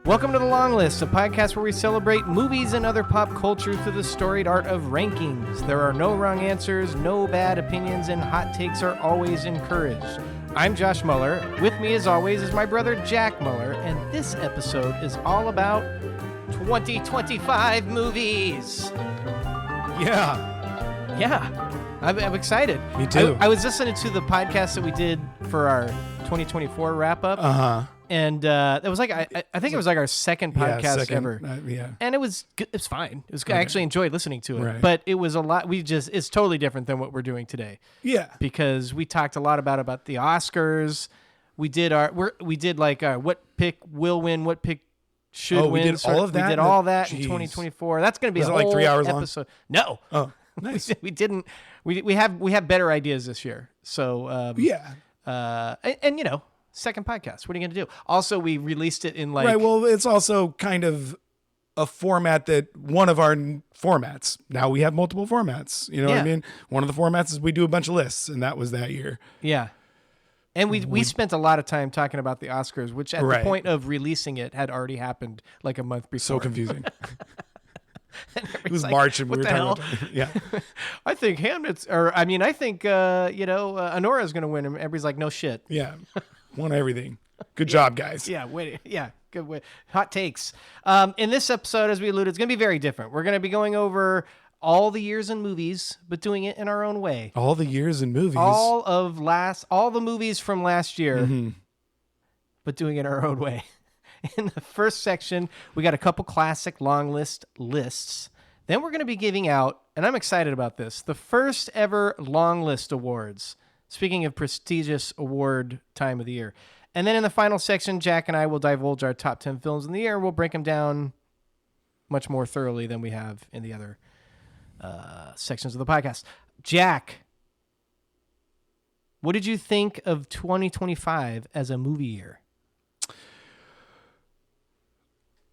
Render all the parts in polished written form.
Welcome to The Longlist, a podcast where we celebrate movies and other pop culture through the storied art of rankings. There are no wrong answers, no bad opinions, and hot takes are always encouraged. I'm Josh Muller. With me, as always, is my brother Jack Muller, and this episode is all about 2025 movies. Yeah. I'm excited. Me too. I was listening to the podcast that we did for our 2024 wrap-up. And it was like I think it was like our second podcast ever. And it was good. It was fine. It was I actually enjoyed listening to it. Right. But it was a lot. It's totally different than what we're doing today. Yeah. Because we talked a lot about the Oscars. We did what pick will win, what pick should win. We did all of that. We did all that in 2024. That's going to be a whole like 3 hours episode. long? No. Oh, nice. We didn't. We have better ideas this year. So and you know. Second podcast. What are you going to do? Also, we released it in Right, well, it's also kind of a format that one of our formats. Now we have multiple formats. You know what I mean? One of the formats is we do a bunch of lists, and that was that year. Yeah. And we spent a lot of time talking about the Oscars, which at the point of releasing it had already happened like a month before. So confusing. It was like, March, and we were talking about yeah. I think Honora's going to win, and everybody's like, no shit. Yeah. Won everything. Good job, guys. Good way. Hot takes. In this episode, as we alluded, it's going to be very different. We're going to be going over all the years in movies, but doing it in our own way. All the years in movies. All the movies from last year, but doing it our own way. In the first section, we got a couple classic long lists. Then we're going to be giving out, and I'm excited about this, the first ever Longlist Awards. Speaking of prestigious award time of the year. And then in the final section, Jack and I will divulge our top 10 films in the year. We'll break them down much more thoroughly than we have in the other sections of the podcast. Jack, what did you think of 2025 as a movie year?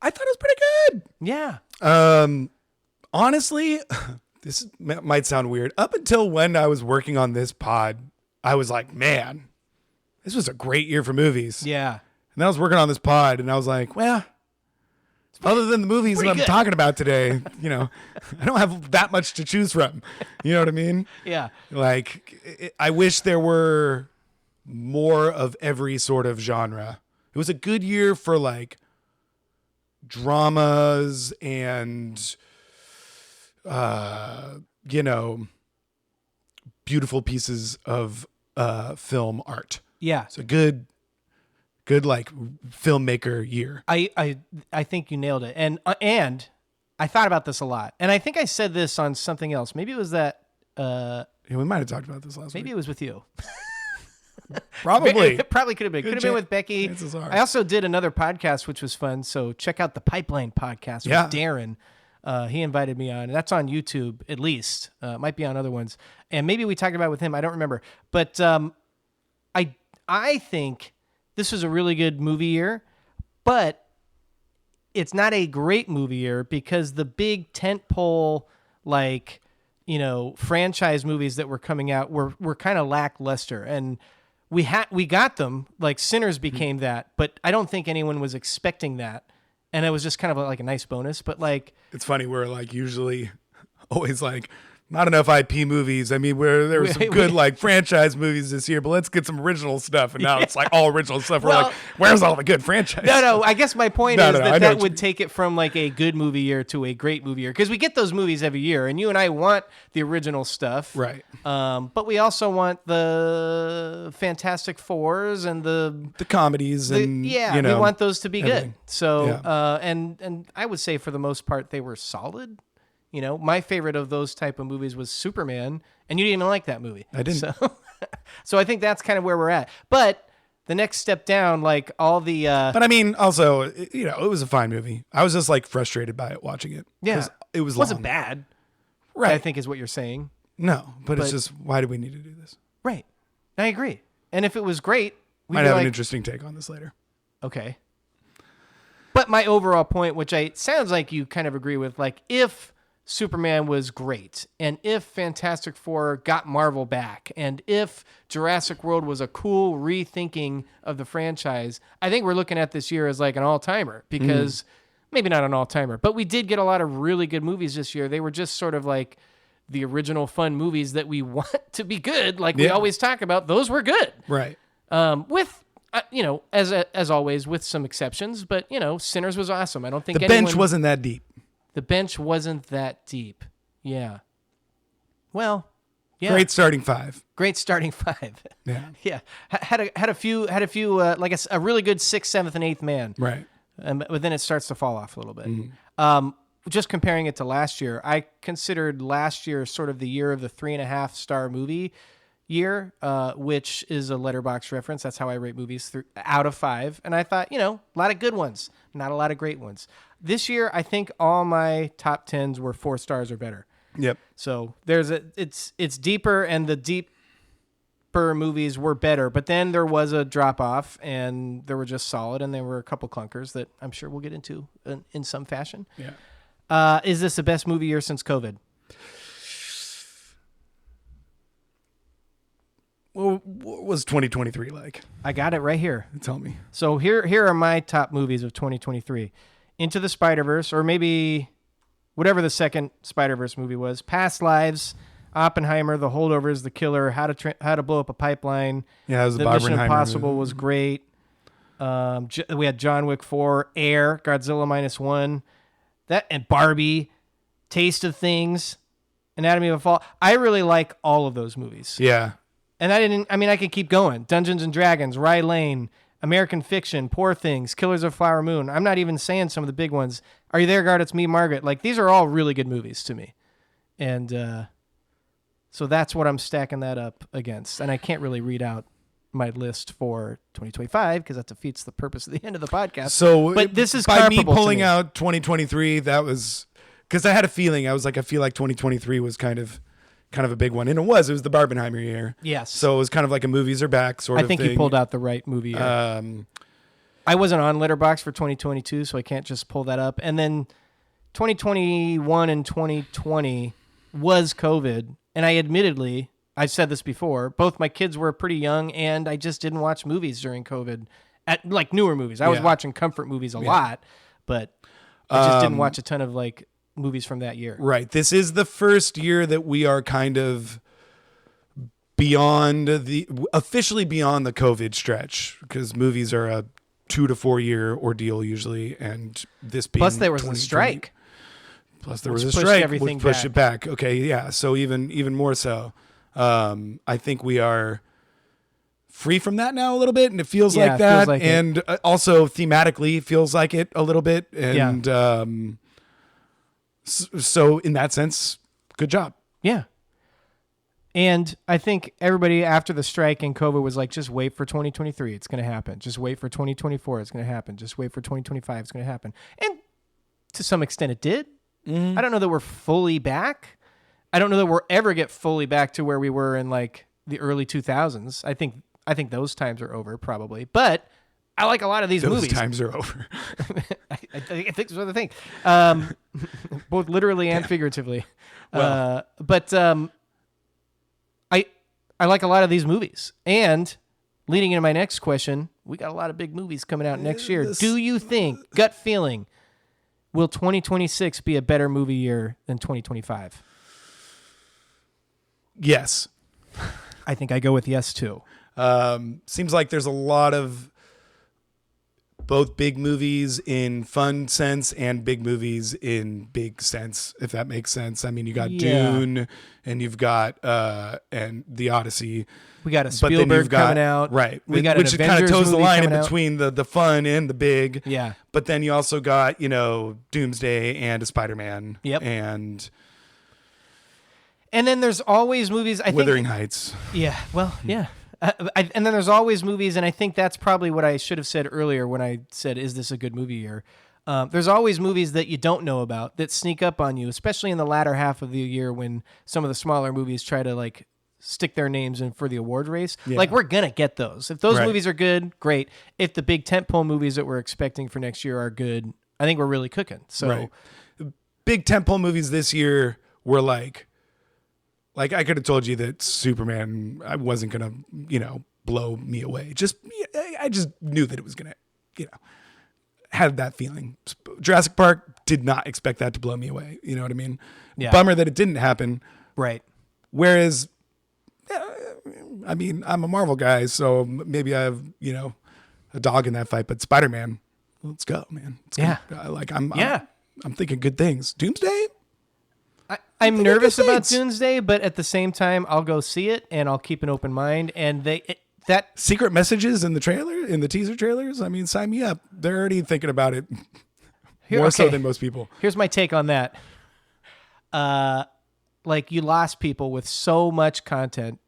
I thought it was pretty good. Yeah. Honestly, this might sound weird. Up until when I was working on this pod, I was like, man, this was a great year for movies. Yeah. And then I was working on this pod, and I was like, well, other than the movies that I'm talking about today, I don't have that much to choose from. You know what I mean? Yeah. Like, I wish there were more of every sort of genre. It was a good year for, like, dramas and, beautiful pieces of film art. Yeah. It's a good like filmmaker year. I think you nailed it. And I thought about this a lot. And I think I said this on something else. Maybe it was that we might have talked about this last week. Maybe it was with you. Probably. It probably could have been. Could have been with Becky. I also did another podcast, which was fun. So check out the Pipeline podcast with Darren. He invited me on, and that's on YouTube at least. Might be on other ones, and maybe we talked about it with him. I don't remember, but I think this was a really good movie year, but it's not a great movie year because the big tentpole franchise movies that were coming out were kind of lackluster, and we got them. Like Sinners became that, but I don't think anyone was expecting that. And it was just kind of like a nice bonus, but like... It's funny, we're like usually always like, not enough IP movies. I mean, there were some good like franchise movies this year, but let's get some original stuff. And now it's like all original stuff. We're like, where's all the good franchise? No, I guess my point is that would take it from like a good movie year to a great movie year. Because we get those movies every year, and you and I want the original stuff. Right. But we also want the Fantastic Fours and the comedies. And we want those to be everything. Good. So, and I would say for the most part, they were solid. My favorite of those type of movies was Superman, and you didn't even like that movie. I didn't. So I think that's kind of where we're at. But the next step down, like all the... But I mean, also, it was a fine movie. I was just like frustrated by it watching it. Yeah. It was wasn't long. bad. Right. I think is what you're saying. No, but it's just, why do we need to do this? Right. I agree. And if it was great... Might have an interesting take on this later. Okay. But my overall point, which sounds like you kind of agree with, like if Superman was great, and if Fantastic Four got Marvel back, and if Jurassic World was a cool rethinking of the franchise, I think we're looking at this year as like an all-timer, because maybe not an all-timer, but we did get a lot of really good movies this year. They were just sort of like the original fun movies that we want to be good, like we always talk about. Those were good. Right. With as always, with some exceptions, but Sinners was awesome. I don't think the bench wasn't that deep. The bench wasn't that deep. Yeah. Well, yeah. Great starting five. Great starting five. Yeah. Yeah. Had a few like a really good 6th, 7th, and 8th man. Right. But then it starts to fall off a little bit. Just comparing it to last year, I considered last year sort of the year of the 3.5 star movie year, which is a Letterboxd reference. That's how I rate movies out of 5. And I thought, a lot of good ones, not a lot of great ones. This year, I think all my top 10s were 4 stars or better. Yep. So it's deeper, and the deeper movies were better. But then there was a drop off, and there were just solid, and there were a couple clunkers that I'm sure we'll get into in some fashion. Yeah. Is this the best movie year since COVID? What was 2023 like? I got it right here. Tell me. So here are my top movies of 2023. Into the Spider-Verse, or maybe whatever the second Spider-Verse movie was. Past Lives, Oppenheimer, The Holdovers, The Killer, How to Blow Up a Pipeline. Yeah, it was the Mission Impossible was great. We had John Wick 4, Air, Godzilla -1, that, and Barbie, Taste of Things, Anatomy of a Fall. I really like all of those movies. Yeah. And I could keep going. Dungeons and Dragons, Rye Lane, American Fiction, Poor Things, Killers of Flower Moon. I'm not even saying some of the big ones. Are You There, God? It's Me, Margaret. Like, these are all really good movies to me. And so that's what I'm stacking that up against. And I can't really read out my list for 2025 because that defeats the purpose of the end of the podcast. So, but this is by me comparable pulling to me. out 2023, that was because I had a feeling. I was like, I feel like 2023 was kind of a big one, and it was the Barbenheimer year. Yes. So it was kind of like a movies are back sort of thing. I think you pulled out the right movie year. I wasn't on Letterboxd for 2022, so I can't just pull that up. And then 2021 and 2020 was COVID, and I admittedly, I've said this before, both my kids were pretty young, and I just didn't watch movies during COVID, at like newer movies. I was watching comfort movies a lot, but I just didn't watch a ton of like movies from that year. Right. This is the first year that we are kind of officially beyond the COVID stretch, because movies are a 2 to 4 year ordeal usually, and this being plus there was a strike. Plus there was a strike, which pushed it back. Okay, yeah. So even more so, I think we are free from that now a little bit, and it feels like that, and also thematically feels like it a little bit, and so in that sense, good job. Yeah. And I think everybody after the strike and COVID was like, just wait for 2023. It's going to happen. Just wait for 2024. It's going to happen. Just wait for 2025. It's going to happen. And to some extent it did. Mm-hmm. I don't know that we're fully back. I don't know that we'll ever get fully back to where we were in like the early 2000s. I think those times are over probably. But I like a lot of these movies. Those times are over. I think that's what I think. Both literally and figuratively. Well. But I like a lot of these movies. And leading into my next question, we got a lot of big movies coming out next year. Do you think, gut feeling, will 2026 be a better movie year than 2025? Yes. I think I go with yes too. Seems like there's a lot of both big movies in fun sense and big movies in big sense, if that makes sense. I mean, you got Dune and you've got and The Odyssey. We got a Spielberg coming out. Right. We got which an kind of Avengers toes the movie line in coming out. between the fun and the big. Yeah. But then you also got, Doomsday and a Spider-Man. Yep. And then there's always movies. Wuthering Heights. Yeah. Well, yeah. And then there's always movies, and I think that's probably what I should have said earlier when I said, is this a good movie year? There's always movies that you don't know about that sneak up on you, especially in the latter half of the year when some of the smaller movies try to like stick their names in for the award race. Yeah. Like, we're going to get those. If those movies are good, great. If the big tentpole movies that we're expecting for next year are good, I think we're really cooking. So big tentpole movies this year were like I could have told you that Superman I wasn't gonna blow me away. I just knew that it was gonna had that feeling. Jurassic Park, did not expect that to blow me away. You know what I mean? Yeah. Bummer that it didn't happen. Right. Whereas, I mean, I'm a Marvel guy, so maybe I have a dog in that fight. But Spider-Man, let's go, man. I'm thinking good things. Doomsday. I'm nervous about Doomsday, but at the same time, I'll go see it and I'll keep an open mind. And that secret messages in the teaser trailers. I mean, sign me up. They're already thinking about it more so than most people. Here's my take on that. Like you lost people with so much content,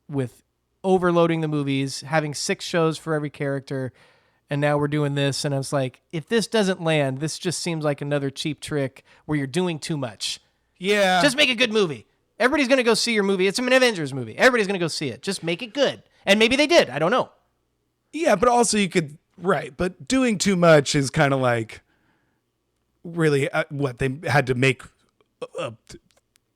with overloading the movies, having 6 shows for every character, and now we're doing this. And I was like, if this doesn't land, this just seems like another cheap trick where you're doing too much. Yeah. Just make a good movie. Everybody's going to go see your movie. It's an Avengers movie. Everybody's going to go see it. Just make it good. And maybe they did. I don't know. Yeah, but also you could, right. But doing too much is kind of like really what they had to make a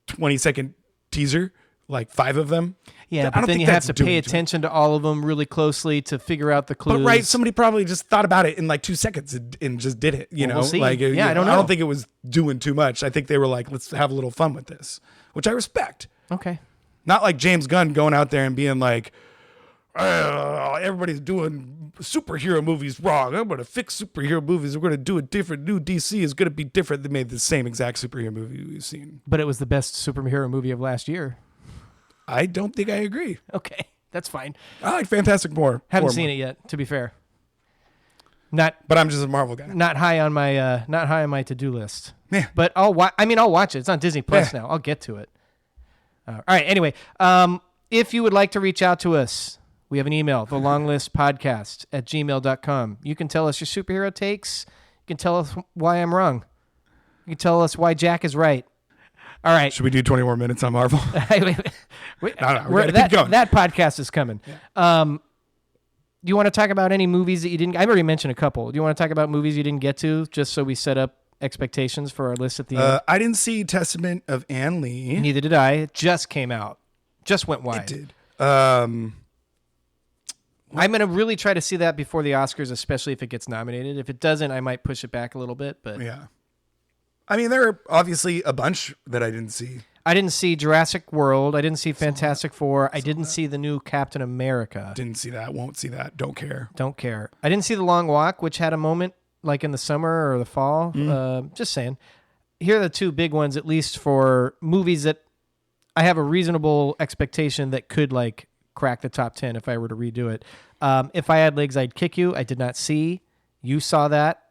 20-second teaser, like 5 of them. Yeah, but then you have to pay attention to all of them really closely to figure out the clues. But right, somebody probably just thought about it in like 2 seconds and just did it. We'll see. Like, I don't know. I don't think it was doing too much. I think they were like, let's have a little fun with this, which I respect. Okay. Not like James Gunn going out there and being like, everybody's doing superhero movies wrong. I'm going to fix superhero movies. We're going to do it different. New DC is going to be different. They made the same exact superhero movie we've seen. But it was the best superhero movie of last year. I don't think I agree. Okay, that's fine. I like Fantastic Four. Haven't seen it yet, to be fair. But I'm just a Marvel guy. Not high on my to-do list. Yeah. But I'll watch it. It's on Disney Plus now. I'll get to it. All right. Anyway, if you would like to reach out to us, we have an email, thelonglistpodcast@gmail.com. You can tell us your superhero takes. You can tell us why I'm wrong. You can tell us why Jack is right. All right. Should we do 20 more minutes on Marvel? No, we gotta keep going. That podcast is coming. Yeah. Do you want to talk about any movies that you didn't? I've already mentioned a couple. Do you want to talk about movies you didn't get to, just so we set up expectations for our list at the end? I didn't see Testament of Anne Lee. Neither did I. It just came out. Just went wide. It did. I'm going to really try to see that before the Oscars, especially if it gets nominated. If it doesn't, I might push it back a little bit. But yeah. I mean, there are obviously a bunch that I didn't see. I didn't see Jurassic World. I didn't see Fantastic Four. I didn't see the new Captain America. Didn't see that. Won't see that. Don't care. Don't care. I didn't see The Long Walk, which had a moment like in the summer or the fall. Just saying. Here are the 2 big ones, at least for movies that I have a reasonable expectation that could like crack the top 10 if I were to redo it. If I Had Legs, I'd Kick You. I did not see. You saw that.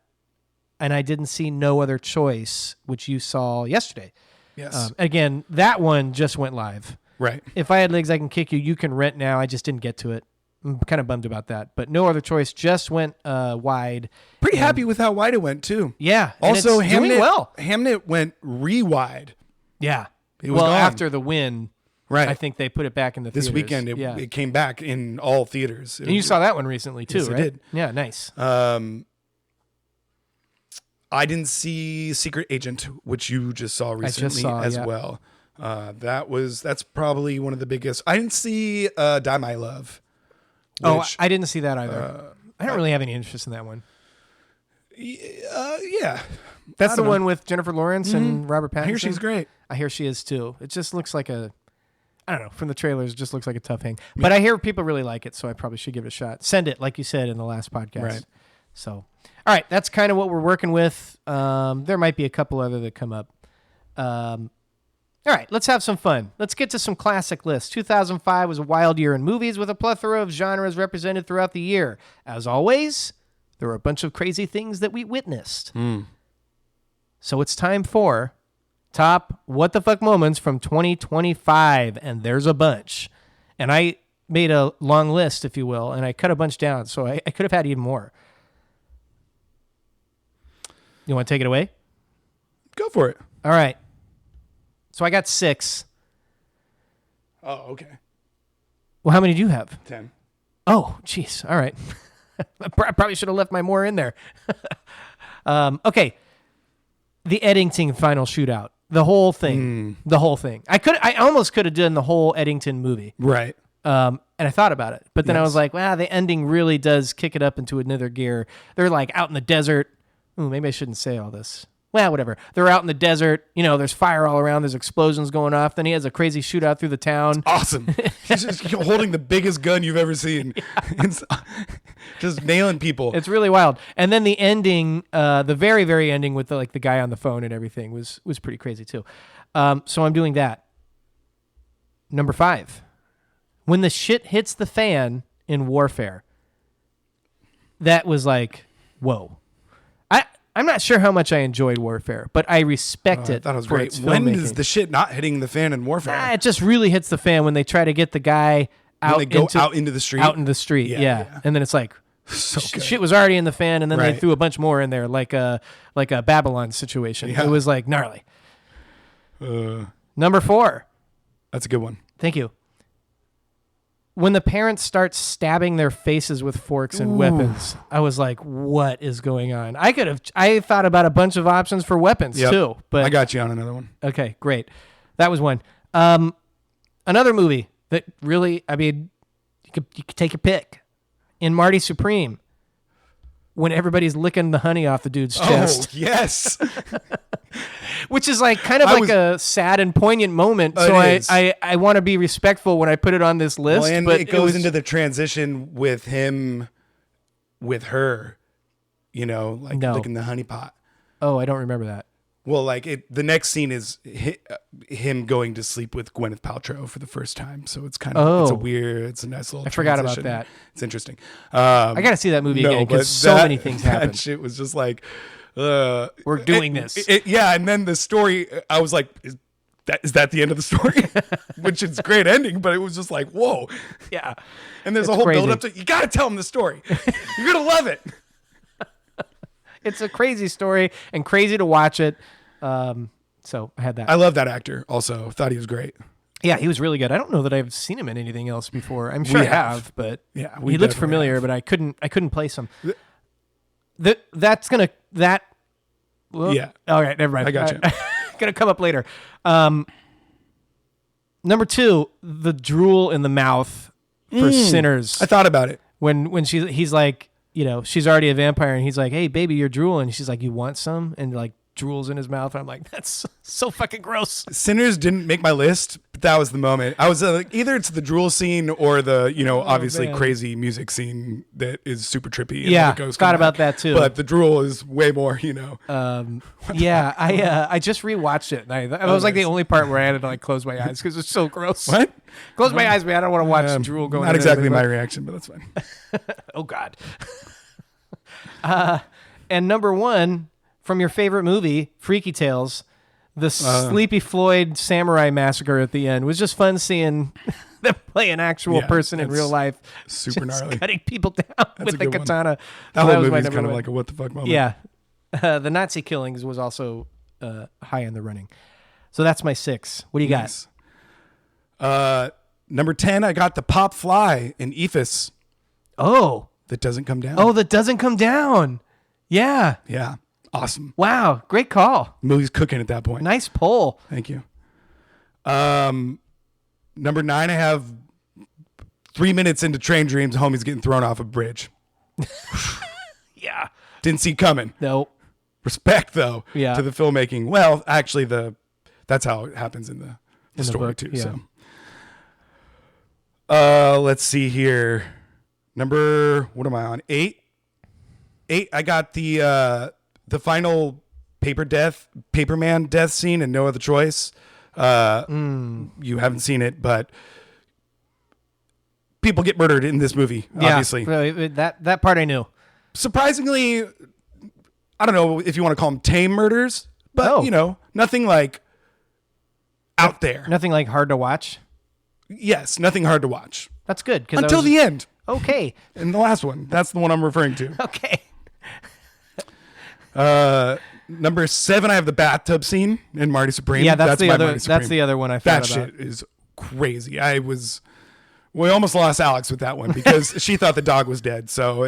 And I didn't see No Other Choice, which you saw yesterday. Yes. Again, that one just went live. Right. If I Had Legs, I Can Kick You. You can rent now. I just didn't get to it. I'm kind of bummed about that. But No Other Choice just went wide. Pretty happy with how wide it went, too. Yeah. Also, Hamnet went re-wide. Yeah. It was gone. After the win, right. I think they put it back in the this theaters. weekend. It came back in all theaters. And you saw that one recently, too, yes, right? I did. Yeah, nice. I didn't see Secret Agent, which you just saw recently as well. That's probably one of the biggest. I didn't see Die My Love. I didn't see that either. I don't really have any interest in that one. Yeah. That's the one with Jennifer Lawrence and Robert Pattinson. I hear she's great. I hear she is too. It just looks like I don't know, from the trailers, it just looks like a tough hang. But I hear people really like it, so I probably should give it a shot. Send it, like you said in the last podcast. Right. So, all right, that's kind of what we're working with. There might be a couple other that come up. All right, let's have some fun. Let's get to some classic lists. 2005 was a wild year in movies with a plethora of genres represented throughout the year. As always, there were a bunch of crazy things that we witnessed. So it's time for top what the fuck moments from 2025, and there's a bunch. And I made a long list, if you will, and I cut a bunch down, so I could have had even more. You want to take it away? Go for it. All right. So I got 6. Oh, okay. Well, how many do you have? 10. Oh, jeez. All right. I probably should have left my more in there. Okay. the Eddington final shootout. The whole thing. The whole thing. I almost could have done the whole Eddington movie. Right. And I thought about it, but then I was like, wow, the ending really does kick it up into another gear. They're like out in the desert. Ooh, maybe I shouldn't say all this. Well, whatever. They're out in the desert. You know, there's fire all around. There's explosions going off. Then he has a crazy shootout through the town. Awesome. He's just holding the biggest gun you've ever seen. It's just nailing people. It's really wild. And then the ending, the very, very ending with the guy on the phone and everything was pretty crazy too. So I'm doing that. Number 5. When the shit hits the fan in Warfare. That was like, whoa. I'm not sure how much I enjoyed Warfare, but I respect it. I thought it was for great. its When filmmaking. is the shit not hitting the fan in Warfare? It just really hits the fan when they try to get the guy out. When they go out into the street? Out in the street, yeah. And then it's like, So good. shit was already in the fan, and then they Right. threw a bunch more in there, like a Babylon situation. Yeah. It was like gnarly. Number 4. That's a good one. Thank you. When the parents start stabbing their faces with forks and weapons, I was like, what is going on? I thought about a bunch of options for weapons too, but I got you on another one. okay, great. That was one. Another movie that really, I mean, you could take your pick. In Marty Supreme, when everybody's licking the honey off the dude's chest. Oh, yes. Which is like kind of a sad and poignant moment. So I want to be respectful when I put it on this list. Well, and but it goes into the transition with him, with her, you know, like licking the honey pot. Oh, I don't remember that. Well, like the next scene is him going to sleep with Gwyneth Paltrow for the first time. So it's kind of, it's a nice little I forgot about transition. that. It's interesting. I got to see that movie again because so many things happen. That shit was just like, we're doing this. Yeah. And then the story, I was like, is that the end of the story? Which is a great ending, but it was just like, whoa. Yeah. And there's a whole build up to, you got to tell him the story. You're going to love it. It's a crazy story and crazy to watch it. So I had that. I love that actor also. Thought he was great. Yeah, he was really good. I don't know that I've seen him in anything else before. I'm sure I have, but yeah, he looked familiar, but I couldn't place him. That's gonna that. Well, yeah. All right, never mind. I got you. Gonna come up later. Number 2, the drool in the mouth for Sinners. I thought about it. When he's like, you know, she's already a vampire, and he's like, "Hey, baby, you're drooling." She's like, "You want some?" And like drools in his mouth. And I'm like, that's so fucking gross. Sinners didn't make my list, but that was the moment. I was either it's the drool scene or the, you know, obviously crazy music scene that is super trippy. And yeah, the thought about that too. But the drool is way more, you know. Yeah, I just rewatched it. And that was like the only part where I had to like close my eyes because it's so gross. What? Close my eyes, man. I don't want to watch drool going. Not exactly my reaction, but that's fine. Oh God. And number 1 from your favorite movie, Freaky Tales, the Sleepy Floyd Samurai Massacre at the end was just fun seeing them play an actual person in real life, super gnarly, cutting people down with a katana. That whole movie is kind of like a what the fuck moment. Yeah, the Nazi killings was also high in the running. So that's my 6. What do you got? Number 10, I got the Pop Fly in Ephes. Oh, that doesn't come down. Oh, that doesn't come down. Yeah. Yeah. Awesome. Wow. Great call. The movie's cooking at that point. Nice poll. Thank you. Number 9, I have 3 minutes into Train Dreams, homie's getting thrown off a bridge. Yeah. Didn't see coming. Nope. Respect, though, to the filmmaking. Well, actually, that's how it happens in the story, book, too. Yeah. So, let's see here. What am I on? 8? 8, I got the final Paperman death scene in No Other Choice. You haven't seen it, but people get murdered in this movie, obviously. That part I knew. Surprisingly, I don't know if you want to call them tame murders, but, you know, nothing like out there. Nothing like hard to watch? Yes, nothing hard to watch. That's good. Until the end. Okay. And the last one. That's the one I'm referring to. Okay. Number 7, I have the bathtub scene in Marty Supreme. Yeah, that's the other one I thought about. That shit is crazy. We almost lost Alex with that one because she thought the dog was dead. So,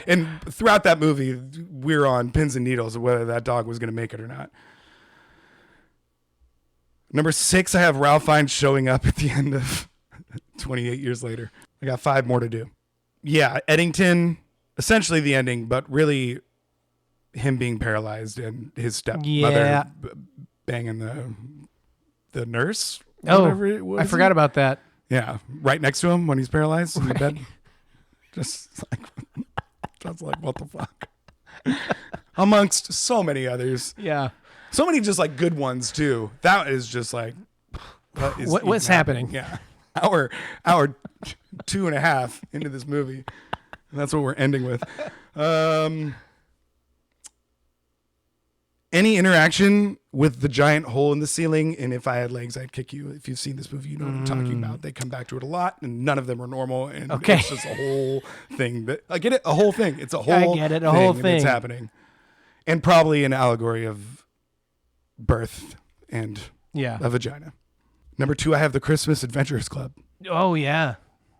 and throughout that movie, we were on pins and needles of whether that dog was going to make it or not. Number 6, I have Ralph Fiennes showing up at the end of 28 years later. I got 5 more to do. Yeah, Eddington, essentially the ending, but really him being paralyzed and his stepmother banging the nurse. Oh, I forgot about that. Yeah, right next to him when he's paralyzed in the bed. Just like, what the fuck? Amongst so many others. Yeah. So many just like good ones too. That is just like, what's happening? Yeah. Hour 2.5 into this movie. And that's what we're ending with. Any interaction with the giant hole in the ceiling, and if I had legs, I'd kick you. If you've seen this movie, you know what I'm talking about. They come back to it a lot, and none of them are normal. And it's just a whole thing. That I get it, a whole thing. It's a whole. I get it, a whole thing. It's happening, and probably an allegory of birth and a vagina. Number 2, I have the Christmas Adventurers Club. Oh yeah,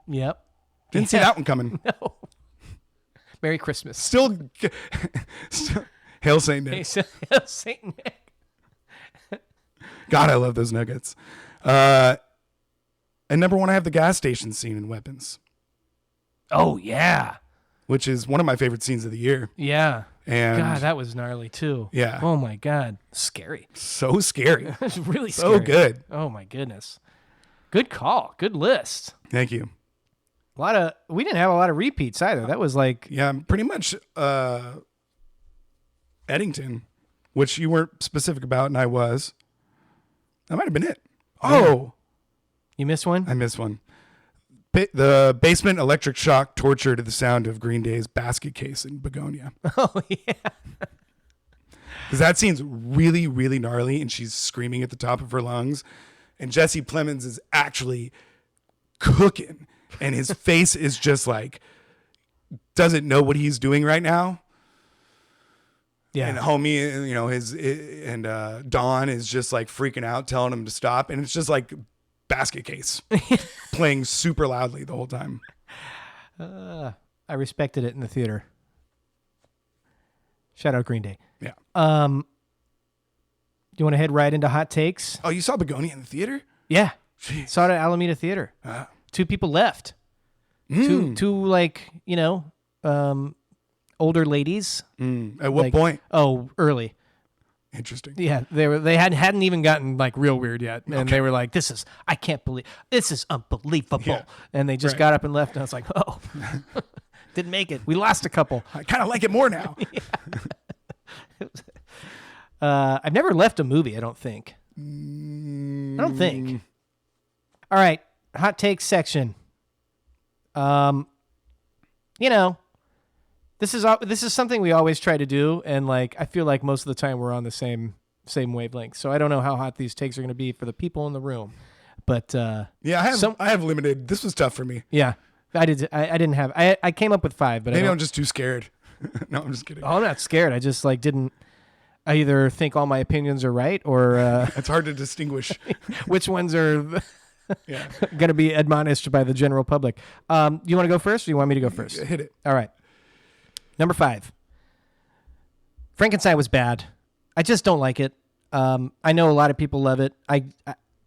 yep. Didn't see that one coming. No. Merry Christmas. Still Hail Saint Nick. Hail Saint Nick. God, I love those nuggets. And number 1, I have the gas station scene in Weapons. Oh, yeah. Which is one of my favorite scenes of the year. Yeah. And God, that was gnarly, too. Yeah. Oh, my God. Scary. So scary. It's really scary. So good. Oh, my goodness. Good call. Good list. Thank you. We didn't have a lot of repeats either. That was like... Yeah, pretty much Eddington, which you weren't specific about, and I was. That might have been it. Oh. You missed one? I missed one. The basement electric shock torture to the sound of Green Day's Basket Case in Begonia. Oh, yeah. Because that scene's really, really gnarly, and she's screaming at the top of her lungs. And Jesse Plemons is actually cooking, and his face is just like, doesn't know what he's doing right now. Yeah. And homie, Dawn is just like freaking out, telling him to stop. And it's just like Basket Case playing super loudly the whole time. I respected it in the theater. Shout out Green Day. Yeah. You want to head right into hot takes? Oh, you saw Begonia in the theater? Yeah. Jeez. Saw it at Alameda Theater. 2 people left. Two like, older ladies. At what point? Oh, early. Interesting. Yeah, they hadn't even gotten like real weird yet, and they were like, I can't believe this is unbelievable," Yeah. and they just got up and left, and I was like, "Oh, didn't make it. We lost a couple." I kind of like it more now. I've never left a movie. I don't think. All right, hot take section. This is something we always try to do, and like I feel like most of the time we're on the same wavelength. So I don't know how hot these takes are going to be for the people in the room, but yeah, I have limited. This was tough for me. Yeah, I didn't have. I came up with 5, but maybe I'm just too scared. No, I'm just kidding. Oh, I'm not scared. I just like didn't. I either think all my opinions are right, or it's hard to distinguish which ones are going to be admonished by the general public. You want to go first, or you want me to go first? Hit it. All right. Number 5. Frankenstein was bad. I just don't like it. I know a lot of people love it.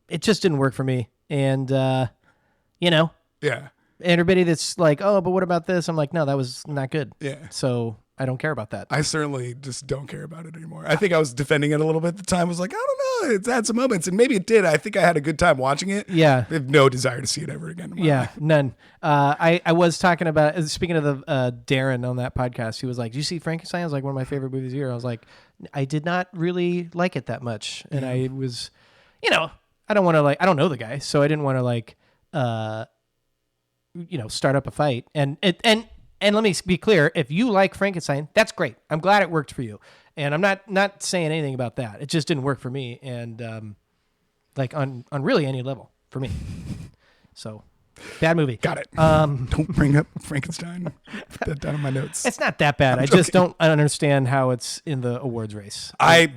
It just didn't work for me. And, Yeah. Everybody that's like, "Oh, but what about this?" I'm like, no, that was not good. Yeah. So I don't care about that. I certainly just don't care about it anymore. I think I was defending it a little bit at the time. I was like, I don't know. It's had some moments, and maybe it did. I think I had a good time watching it. Yeah. I have no desire to see it ever again. Yeah, none. I was talking about, speaking of the Darren on that podcast, he was like, "Did you see Frankenstein?" It was like one of my favorite movies of the year. I was like, I did not really like it that much. And I was, I don't want to I don't know the guy, so I didn't want to start up a fight. And let me be clear, if you like Frankenstein, that's great. I'm glad it worked for you. And I'm not saying anything about that. It just didn't work for me. And on really any level for me. So bad movie. Got it. Don't bring up Frankenstein. Put that down in my notes. It's not that bad. I just don't understand how it's in the awards race. I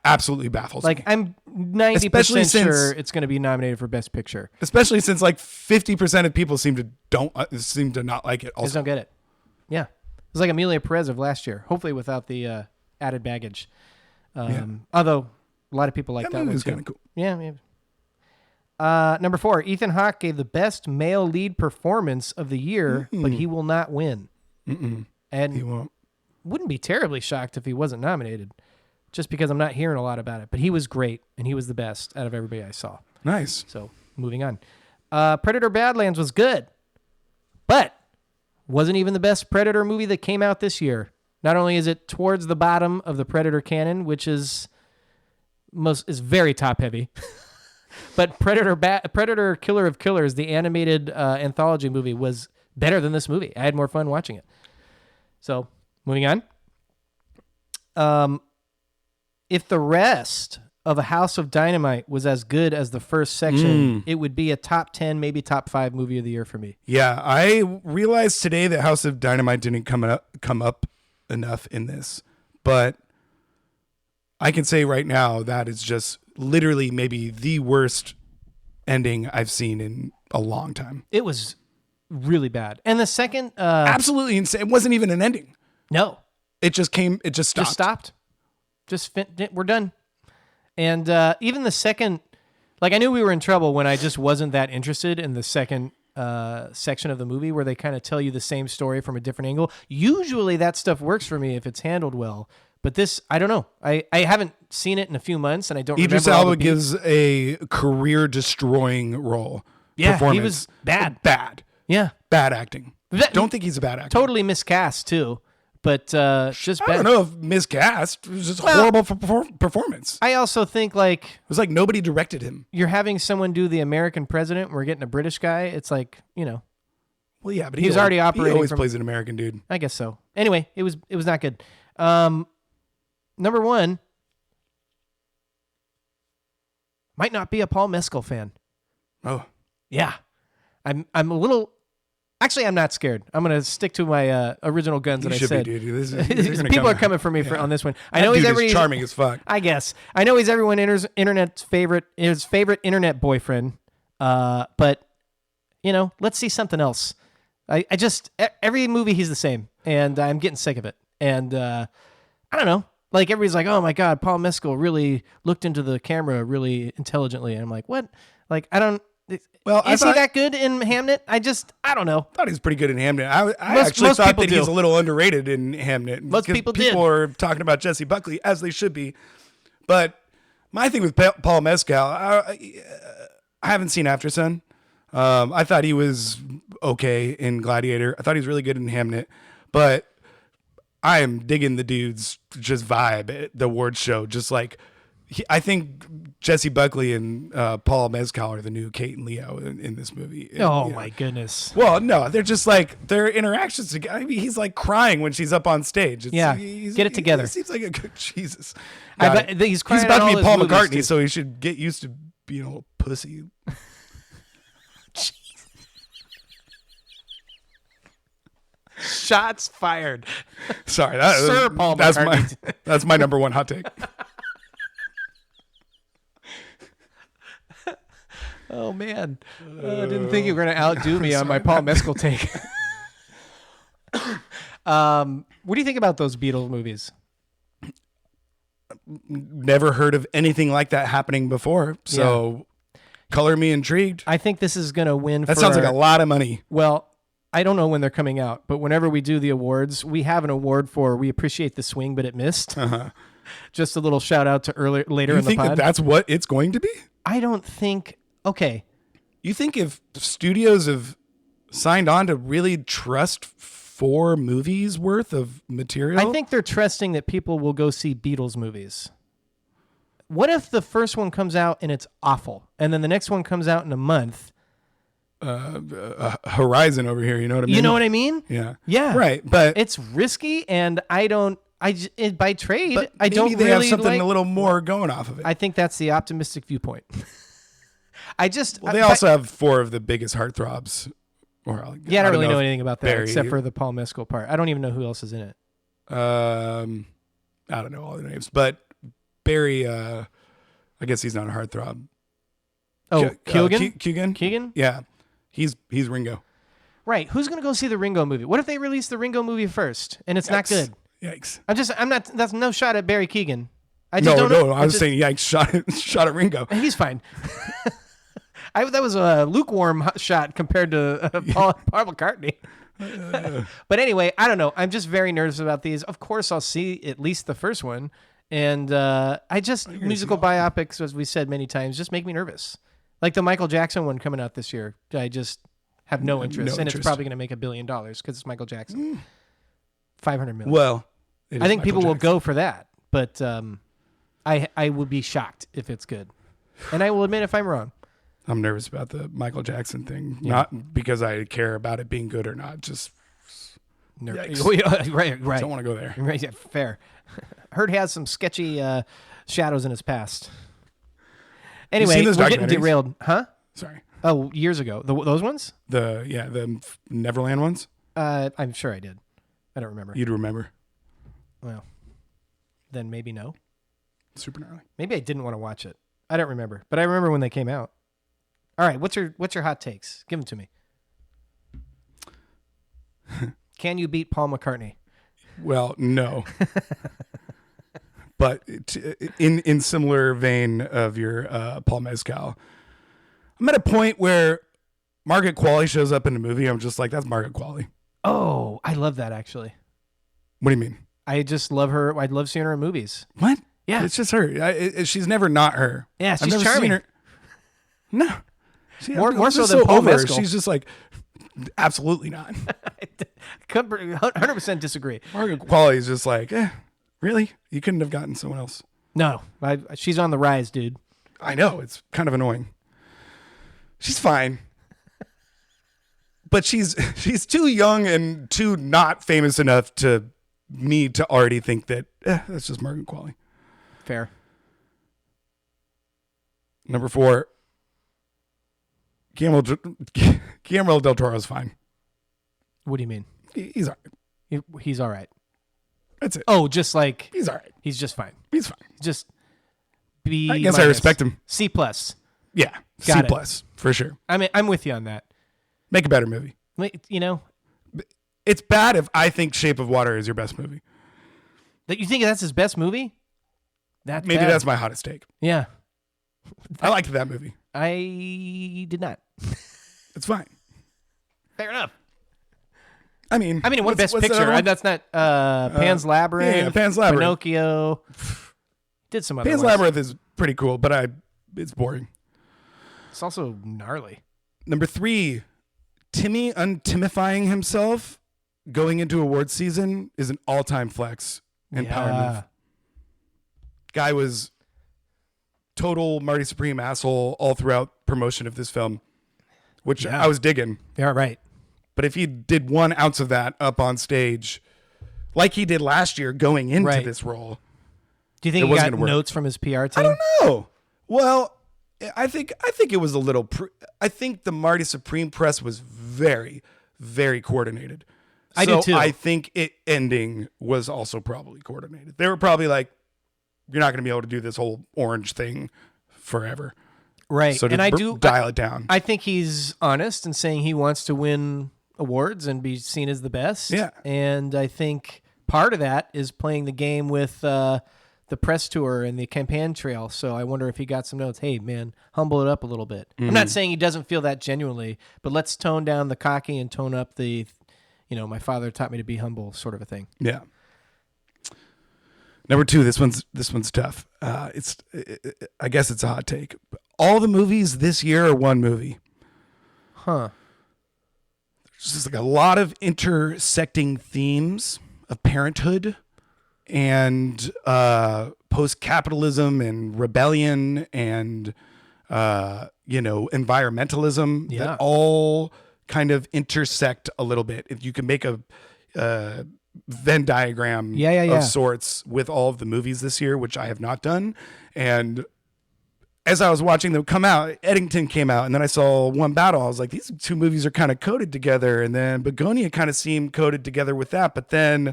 absolutely baffles me. I'm 90% sure it's going to be nominated for Best Picture. Especially since 50% of people seem to not like it. Also, just don't get it. Yeah, it's like Amelia Perez of last year. Hopefully without the added baggage. Although A lot of people like that movie one was too. kind of cool. Yeah. Number 4, Ethan Hawke gave the best male lead performance of the year, but he will not win. And He won't. wouldn't be terribly shocked if he wasn't nominated, just because I'm not hearing a lot about it. But he was great, and he was the best out of everybody I saw. Nice. So moving on. Predator Badlands was good, but wasn't even the best Predator movie that came out this year. Not only is it towards the bottom of the Predator canon, which is very top heavy, but Predator Killer of Killers, the animated anthology movie, was better than this movie. I had more fun watching it. So moving on. If the rest of A House of Dynamite was as good as the first section, it would be a top 10, maybe top 5 movie of the year for me. Yeah, I realized today that House of Dynamite didn't come up enough in this, but I can say right now that is just literally maybe the worst ending I've seen in a long time. It was really bad. And the second... absolutely insane. It wasn't even an ending. No. It just stopped. Just stopped. We're done. And even the second... Like, I knew we were in trouble when I just wasn't that interested in the second section of the movie where they kind of tell you the same story from a different angle. Usually that stuff works for me if it's handled well. But this, I don't know. I haven't seen it in a few months, and I don't Idris remember all Elba the gives a career-destroying role. Yeah, performance. he was bad. Bad. Yeah. Bad acting. Don't think he's a bad actor. Totally miscast, too. But just bad. I don't know if miscast. It was just horrible performance. I also think, like... It was like nobody directed him. You're having someone do the American president, and we're getting a British guy. It's like, Well, yeah, but he was already operating. He always plays an American dude. I guess so. Anyway, it was not good. Number 1, might not be a Paul Mescal fan. Oh, yeah, I'm a little. Actually, I'm not scared. I'm gonna stick to my original guns that I said. People are coming for me on this one. I know he's charming as fuck. I guess I know he's everyone's his favorite internet boyfriend. But let's see something else. I just every movie he's the same, and I'm getting sick of it. And I don't know. Like, everybody's like, oh my God, Paul Mescal really looked into the camera really intelligently. And I'm like, what? Like, I don't. Well, is he that good in Hamnet? I don't know. I thought he was pretty good in Hamnet. I actually thought that he's a little underrated in Hamnet. Most people are talking about Jesse Buckley, as they should be. But my thing with Paul Mescal, I haven't seen After Sun. I thought he was okay in Gladiator. I thought he was really good in Hamnet. But I am digging the dude's just vibe at the awards show. Just like, I think Jesse Buckley and Paul Mescal are the new Kate and Leo in this movie. Oh, my goodness. Well, no, they're just like, their interactions together. I mean, he's like crying when she's up on stage. Get it together. He seems like a good Jesus. He's crying. He's about to be Paul McCartney, so he should get used to being a little pussy. Shots fired. Sorry, Sir Paul McCartney. That's my number 1 hot take. Oh man, I didn't think you were going to outdo me on my Paul Mescal take. What do you think about those Beatles movies? Never heard of anything like that happening before, so color me intrigued. I think this is going to win. That sounds like a lot of money. Well, I don't know when they're coming out, but whenever we do the awards, we have an award for We Appreciate the Swing, But It Missed. Just a little shout out to later in the pod. You think that's what it's going to be? I don't think. Okay. You think if studios have signed on to really trust 4 movies worth of material? I think they're trusting that people will go see Beatles movies. What if the first one comes out and it's awful, and then the next one comes out in a month? Horizon over here, you know what I mean? You know what I mean? Yeah. Right, but it's risky, and I don't. By trade, I don't maybe they really have something a little more going off of it. I think that's the optimistic viewpoint. They also have 4 of the biggest heartthrobs. I don't really know anything about that Barry, except for the Paul Mescal part. I don't even know who else is in it. I don't know all the names, but Barry, I guess he's not a heartthrob. Oh, Keegan? Keegan? Yeah. He's Ringo. Right. Who's going to go see the Ringo movie? What if they release the Ringo movie first and it's not good? Yikes. That's no shot at Barry Keoghan. I just don't know. I was saying Yanks shot at Ringo. He's fine. That was a lukewarm shot compared to Paul McCartney. But anyway, I don't know. I'm just very nervous about these. Of course, I'll see at least the first one. And musical biopics, as we said many times, just make me nervous. Like the Michael Jackson one coming out this year. I just have no interest. And it's probably going to make $1 billion because it's Michael Jackson. 500 million. Well, I think people will go for that. But I will be shocked if it's good. And I will admit if I'm wrong. I'm nervous about the Michael Jackson thing, not because I care about it being good or not. Just right. Don't want to go there. Right, yeah, fair. Heard has some sketchy shadows in his past. Anyway, we're getting derailed, huh? Sorry. Oh, years ago, those ones? The Neverland ones. I'm sure I did. I don't remember. You'd remember. Well, then maybe no. Super gnarly. Maybe I didn't want to watch it. I don't remember, but I remember when they came out. All right, what's your hot takes? Give them to me. Can you beat Paul McCartney? Well, no. But in similar vein of your Paul Mescal, I'm at a point where Margaret Qualley shows up in the movie. I'm just like, that's Margaret Qualley. Oh, I love that actually. What do you mean? I just love her. I'd love seeing her in movies. What? Yeah, it's just her. She's never not her. Yeah, she's charming. No. More so than Paul Mescal. She's just like, absolutely not. 100% disagree. Margaret Qualley is just like, really? You couldn't have gotten someone else. No, she's on the rise, dude. I know. It's kind of annoying. She's fine. But she's too young and too not famous enough to me to already think that that's just Margaret Qualley. Fair. Number 4. Guillermo del Toro's fine. What do you mean? He's all right. He's all right. That's it. Oh, just like he's all right. He's just fine. He's fine. Just B. I guess I respect him. C+. Yeah, Got C+ for sure. I mean, I'm with you on that. Make a better movie. You know, it's bad if I think Shape of Water is your best movie. That you think that's his best movie? Maybe that's my hottest take. Yeah, I liked that movie. I did not. It's fine. Fair enough. I mean, it won Best Picture. That's not Pan's Labyrinth. Yeah, Pan's Labyrinth. Pinocchio. Did some other Pan's ones. Labyrinth is pretty cool, but it's boring. It's also gnarly. Number 3, Timmy untimifying himself going into awards season is an all-time flex and power move. Guy was total Marty Supreme asshole all throughout promotion of this film, which I was digging. Yeah, right. But if he did 1 ounce of that up on stage, like he did last year going into this role, do you think he got notes from his PR team? I don't know. Well, I think it was a little. I think the Marty Supreme press was very, very coordinated. I do too. I think it ending was also probably coordinated. They were probably like, "You're not going to be able to do this whole orange thing forever." Right. So and I do dial it down. I think he's honest in saying he wants to win awards and be seen as the best. Yeah. And I think part of that is playing the game with the press tour and the campaign trail. So I wonder if he got some notes. Hey, man, humble it up a little bit. I'm not saying he doesn't feel that genuinely, but let's tone down the cocky and tone up the, my father taught me to be humble sort of a thing. Yeah. Number 2, this one's tough. I guess it's a hot take. All the movies this year are one movie. Huh. There's just like a lot of intersecting themes of parenthood and post-capitalism and rebellion and environmentalism that all kind of intersect a little bit. If you can make a Venn diagram of sorts with all of the movies this year, which I have not done. And as I was watching them come out, Eddington came out, and then I saw One Battle. I was like, these 2 movies are kind of coded together. And then Begonia kind of seemed coded together with that. But then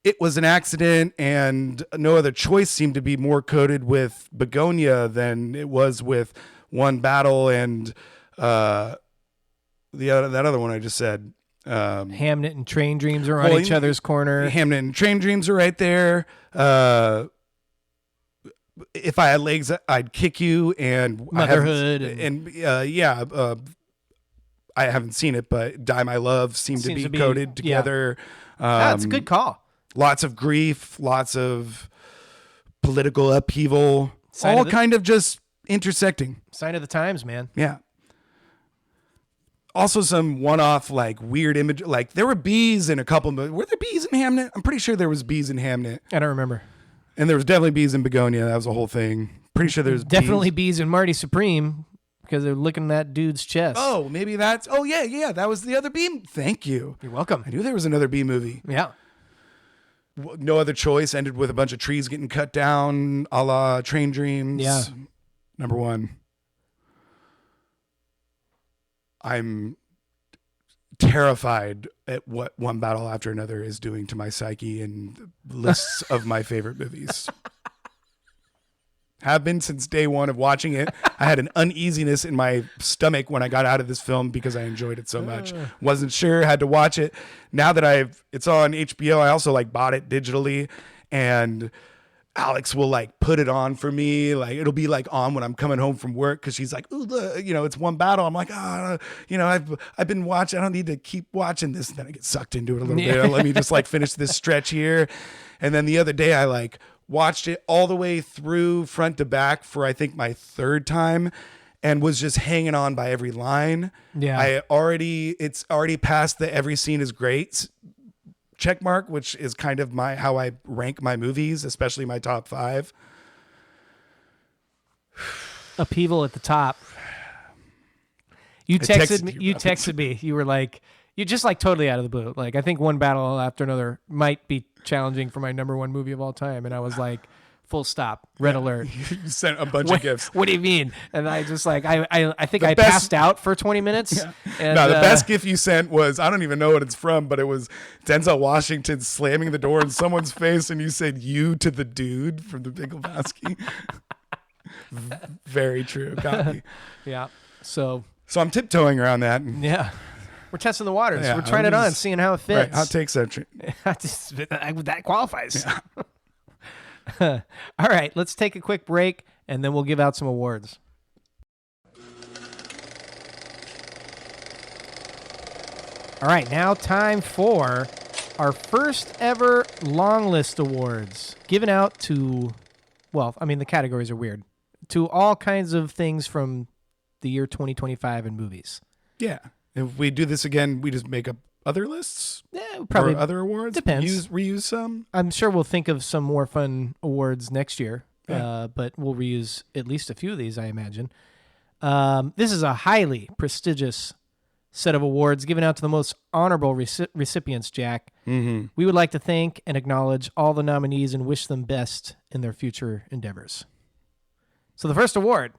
it was an accident, and No Other Choice seemed to be more coded with Begonia than it was with One Battle and that other one I just said. Hamnet and Train Dreams are on each other's corner. Hamnet and Train Dreams are right there. If I Had Legs, I'd Kick You, and Motherhood, I haven't seen it, but Die My Love seem to be coded together. That's a good call. Lots of grief, lots of political upheaval, all kind of just intersecting. Sign of the times, man. Yeah. Also some one-off like weird image, like there were bees in a couple of, were there bees in Hamnet? I'm pretty sure there was bees in Hamnet. I don't remember. And there was definitely bees in Begonia. That was a whole thing. Pretty sure there's definitely bees in Marty Supreme because they're licking that dude's chest. Oh, maybe that's, oh yeah. That was the other bee. Thank you. You're welcome. I knew there was another bee movie. Yeah. No Other Choice ended with a bunch of trees getting cut down, a la Train Dreams. Yeah. Number one. I'm terrified at what One Battle After Another is doing to my psyche and lists of my favorite movies. Have been since day one of watching it. I had an uneasiness in my stomach when I got out of this film because I enjoyed it so much. Wasn't sure, had to watch it. Now that it's on HBO, I also like bought it digitally, and Alex will like put it on for me. Like it'll be like on when I'm coming home from work because she's like, ooh, it's One Battle. I'm like, I've been watching. I don't need to keep watching this. And then I get sucked into it a little bit. Let me just like finish this stretch here. And then the other day I like watched it all the way through front to back for I think my third time and was just hanging on by every line. Yeah. It's already past the every scene is great check mark, which is kind of how I rank my movies, especially my top 5. Upheaval at the top. You texted me. You were like, you just like totally out of the blue. Like, I think One Battle After Another might be challenging for my number 1 movie of all time. And I was like, full stop, red alert. You sent a bunch of gifts. What do you mean? And I just like, I think I passed out for 20 minutes. Yeah. And, no, the best gift you sent was, I don't even know what it's from, but it was Denzel Washington slamming the door in someone's face. And you said, you to the dude from The Big Lebowski. Very true. Got me. Yeah. So I'm tiptoeing around that. Yeah. We're testing the waters. Yeah, We're trying it on, seeing how it fits. Right. Hot takes that qualifies. Yeah. All right, let's take a quick break, and then we'll give out some awards. All right, now time for our first ever Longlist Awards, given out to, well, I mean, the categories are weird, to all kinds of things from the year 2025 in movies. Yeah. If we do this again, we just make up other lists? Yeah, probably. Or other awards? Depends. Reuse some? I'm sure we'll think of some more fun awards next year, Yeah. but we'll reuse at least a few of these, I imagine. This is a highly prestigious set of awards given out to the most honorable recipients, Jack. Mm-hmm. We would like to thank and acknowledge all the nominees and wish them best in their future endeavors. So the first award,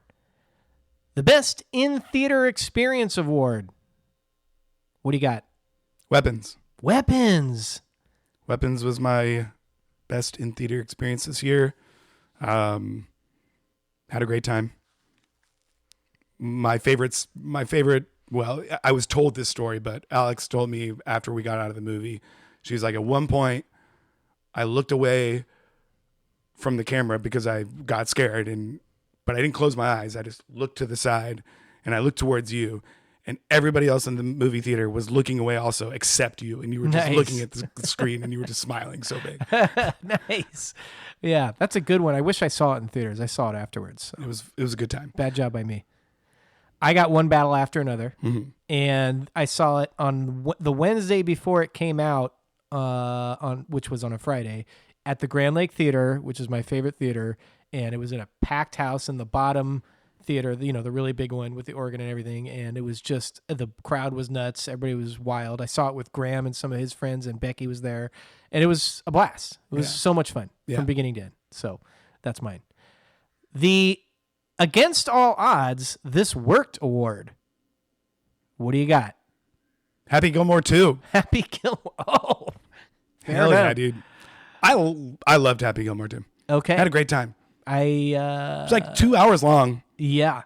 the Best In-Theater Experience Award. What do you got? Weapons. Weapons was my best in-theater experience this year. Had a great time. My favorite, well, I was told this story, but Alex told me after we got out of the movie, she was like, at one point, I looked away from the camera because I got scared, but I didn't close my eyes. I just looked to the side, and I looked towards you. And everybody else in the movie theater was looking away also, except you. And you were just looking at the screen and you were just smiling so big. Nice. Yeah, that's a good one. I wish I saw it in theaters. I saw it afterwards. So. It was a good time. Bad job by me. I got One Battle After Another. Mm-hmm. And I saw it on the Wednesday before it came out, which was on a Friday, at the Grand Lake Theater, which is my favorite theater. And it was in a packed house in the bottom theater, the really big one with the organ and everything, and it was just, the crowd was nuts, everybody was wild. I saw it with Graham and some of his friends, and Becky was there, and it was a blast. It was so much fun from beginning to end. So that's mine. The Against All Odds, This Worked Award. What do you got? Happy Gilmore 2. Happy Gilmore. Oh, hell yeah, dude. I loved Happy Gilmore 2. Okay. Had a great time. It was like 2 hours long. Yeah.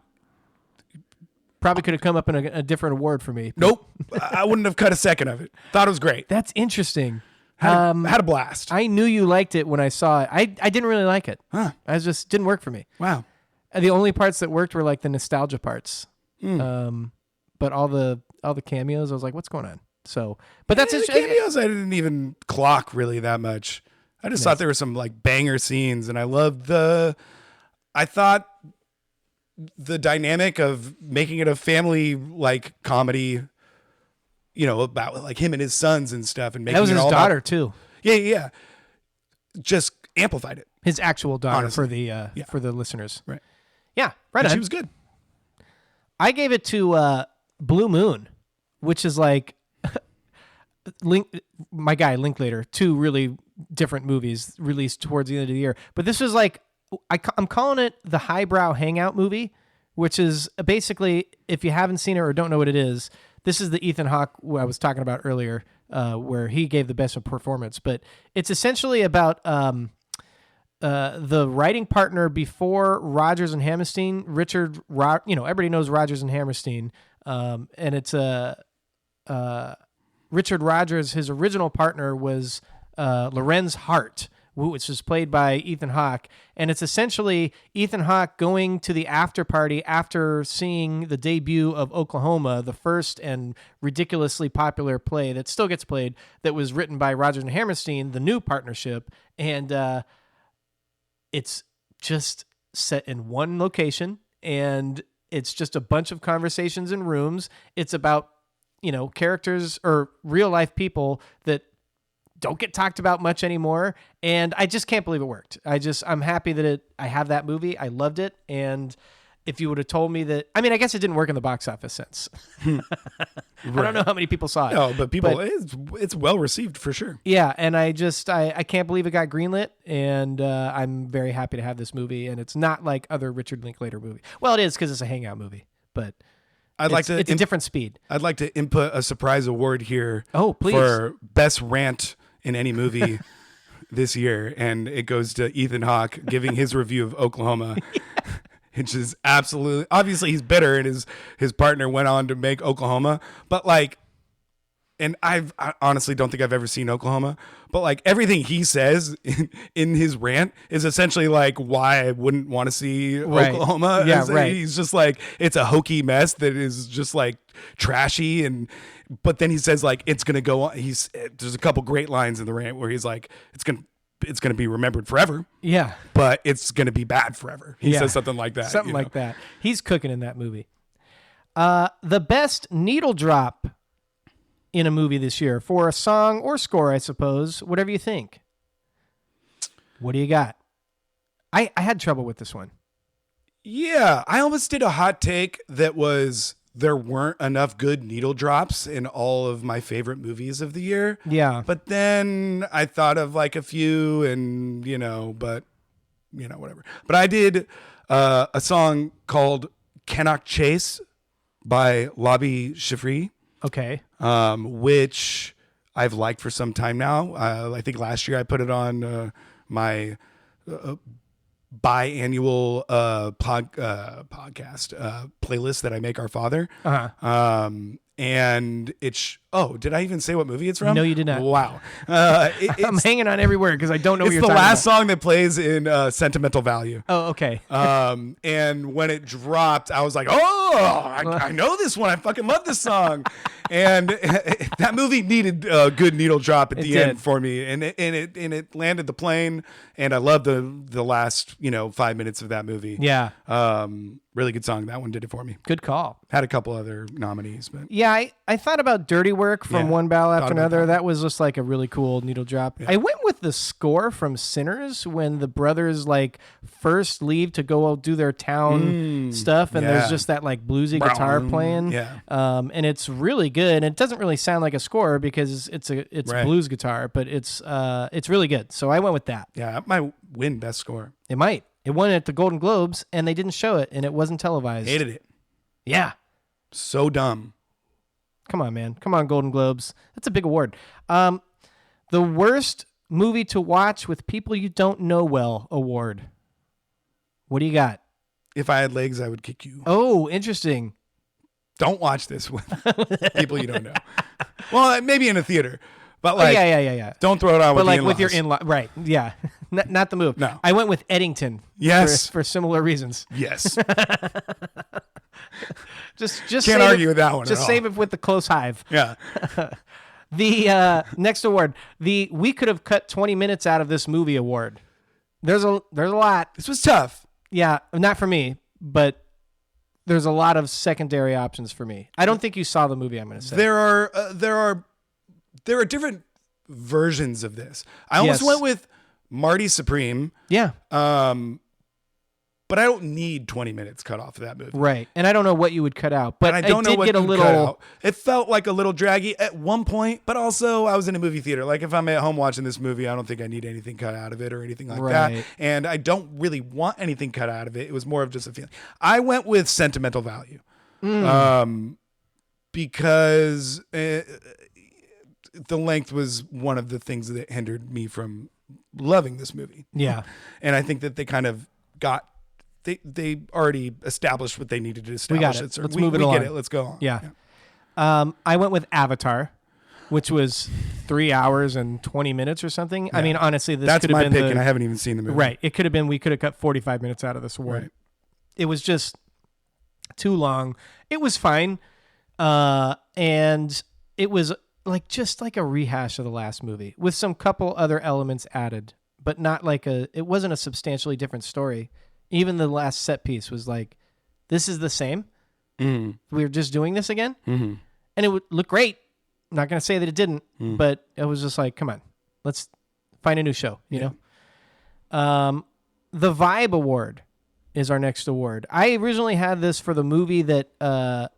Probably could have come up in a different award for me. Nope. I wouldn't have cut a second of it. Thought it was great. That's interesting. Had a blast. I knew you liked it when I saw it. I didn't really like it. Huh. I just didn't work for me. Wow. The only parts that worked were like the nostalgia parts. But all the cameos, I was like, what's going on? So, but that's the cameos. I didn't even clock really that much. I just thought there were some like banger scenes, and I loved I thought the dynamic of making it a family like comedy, about like him and his sons and stuff, and making that was it his all daughter about, too. Yeah. Just amplified it. His actual daughter, honestly. For the listeners. Right. Yeah. Right. And she was good. I gave it to Blue Moon, which is like my guy Linklater, 2 really different movies released towards the end of the year. But this was like, I'm calling it the highbrow hangout movie, which is basically, if you haven't seen it or don't know what it is, this is the Ethan Hawke I was talking about earlier, where he gave the best performance. But it's essentially about the writing partner before Rodgers and Hammerstein, everybody knows Rodgers and Hammerstein, and it's Richard Rodgers. His original partner was Lorenz Hart, which was played by Ethan Hawke, and it's essentially Ethan Hawke going to the after party after seeing the debut of Oklahoma, the first and ridiculously popular play that still gets played, that was written by Rodgers and Hammerstein, the new partnership, and it's just set in one location, and it's just a bunch of conversations in rooms. It's about, characters or real life people that don't get talked about much anymore. And I just can't believe it worked. I'm happy that I have that movie. I loved it. And if you would have told me that, I guess it didn't work in the box office since. Right. I don't know how many people saw it. No, but it's well received for sure. Yeah. And I can't believe it got greenlit. And I'm very happy to have this movie. And it's not like other Richard Linklater movie. Well, it is, because it's a hangout movie, but it's a different speed. I'd like to input a surprise award here. Oh, please. For best rant in any movie this year, and it goes to Ethan Hawke giving his review of Oklahoma, which is absolutely, obviously he's bitter, and his partner went on to make Oklahoma, but like, and I honestly don't think I've ever seen Oklahoma, but like everything he says in his rant is essentially like why I wouldn't want to see Oklahoma. Yeah, right. He's just like, it's a hokey mess that is just like trashy, but then he says like it's gonna go on. There's a couple great lines in the rant where he's like, it's gonna be remembered forever. Yeah, but it's gonna be bad forever. He says something like that. Something like that. He's cooking in that movie. The best needle drop in a movie this year, for a song or score, I suppose, whatever you think. What do you got? I had trouble with this one. Yeah, I almost did a hot take that was there weren't enough good needle drops in all of my favorite movies of the year. Yeah. But then I thought of like a few, and whatever. But I did a song called Cannot Chase by Lobby Shifree. Okay. Which I've liked for some time now. I think last year I put it on my biannual podcast playlist that I make our father. Uh-huh. And it's did I even say what movie it's from? No, you did not. Wow. I'm hanging on every word because I don't know what you're talking It's about. the last song that plays in Sentimental Value. Oh, okay. And when it dropped, I was like, I know this one. I fucking love this song. And that movie needed a good needle drop at the end for me. And it landed the plane. And I loved the last 5 minutes of that movie. Yeah. Really good song. That one did it for me. Good call. Had a couple other nominees, but yeah, I thought about Dirty Work from One Battle After Another. That was just like a really cool needle drop. Yeah. I went with the score from Sinners when the brothers like first leave to go do their town stuff, and there's just that like bluesy guitar playing. Yeah. And it's really good. And it doesn't really sound like a score because it's blues guitar, but it's really good. So I went with that. Yeah, that might win best score. It might. It won at the Golden Globes, and they didn't show it, and it wasn't televised. Hated it. Yeah. So dumb. Come on, man. Come on, Golden Globes. That's a big award. The worst movie to watch with people you don't know well award. What do you got? If I Had Legs, I Would Kick You. Oh, interesting. Don't watch this with people you don't know. Well, maybe in a theater. But like, yeah. Don't throw it on But with like the with your in-laws. in-law, right? Yeah, not the move. No. I went with Eddington. Yes. for similar reasons. Yes. Just Can't argue with that one. Just at save all. it with the close hive. Yeah. The next award, we could have cut 20 minutes out of this movie award. There's a lot. This was tough. Yeah, not for me, but there's a lot of secondary options for me. I don't think you saw the movie. I'm going to say There are different versions of this. I almost Yes. went with Marty Supreme. Yeah, But I don't need 20 minutes cut off of that movie. right. And I don't know what you would cut out, but And I don't know did what get a you little. cut out. It felt like a little draggy at one point, but also I was in a movie theater. Like if I'm at home watching this movie, I don't think I need anything cut out of it or anything like that. Right. And I don't really want anything cut out of it. It was more of just a feeling. I went with sentimental value, because the length was one of the things that hindered me from loving this movie. Yeah. And I think that they kind of got. They already established what they needed to establish. We got it. So Let's we move it get along. it. Let's go on. Yeah. I went with Avatar, which was 3 hours and 20 minutes or something. I mean, honestly, this That's could have my been pick, and I haven't even seen the movie. right. It could have been. We could have cut 45 minutes out of this award. Right. It was just too long. It was fine, and it was just like a rehash of the last movie with some couple other elements added, but not like it wasn't a substantially different story. Even the last set piece was like, this is the same. Mm-hmm. We're just doing this again. Mm-hmm. And it would look great. I'm not going to say that it didn't, but it was just like, come on, let's find a new show, you know? The Vibe Award is our next award. I originally had this for the movie that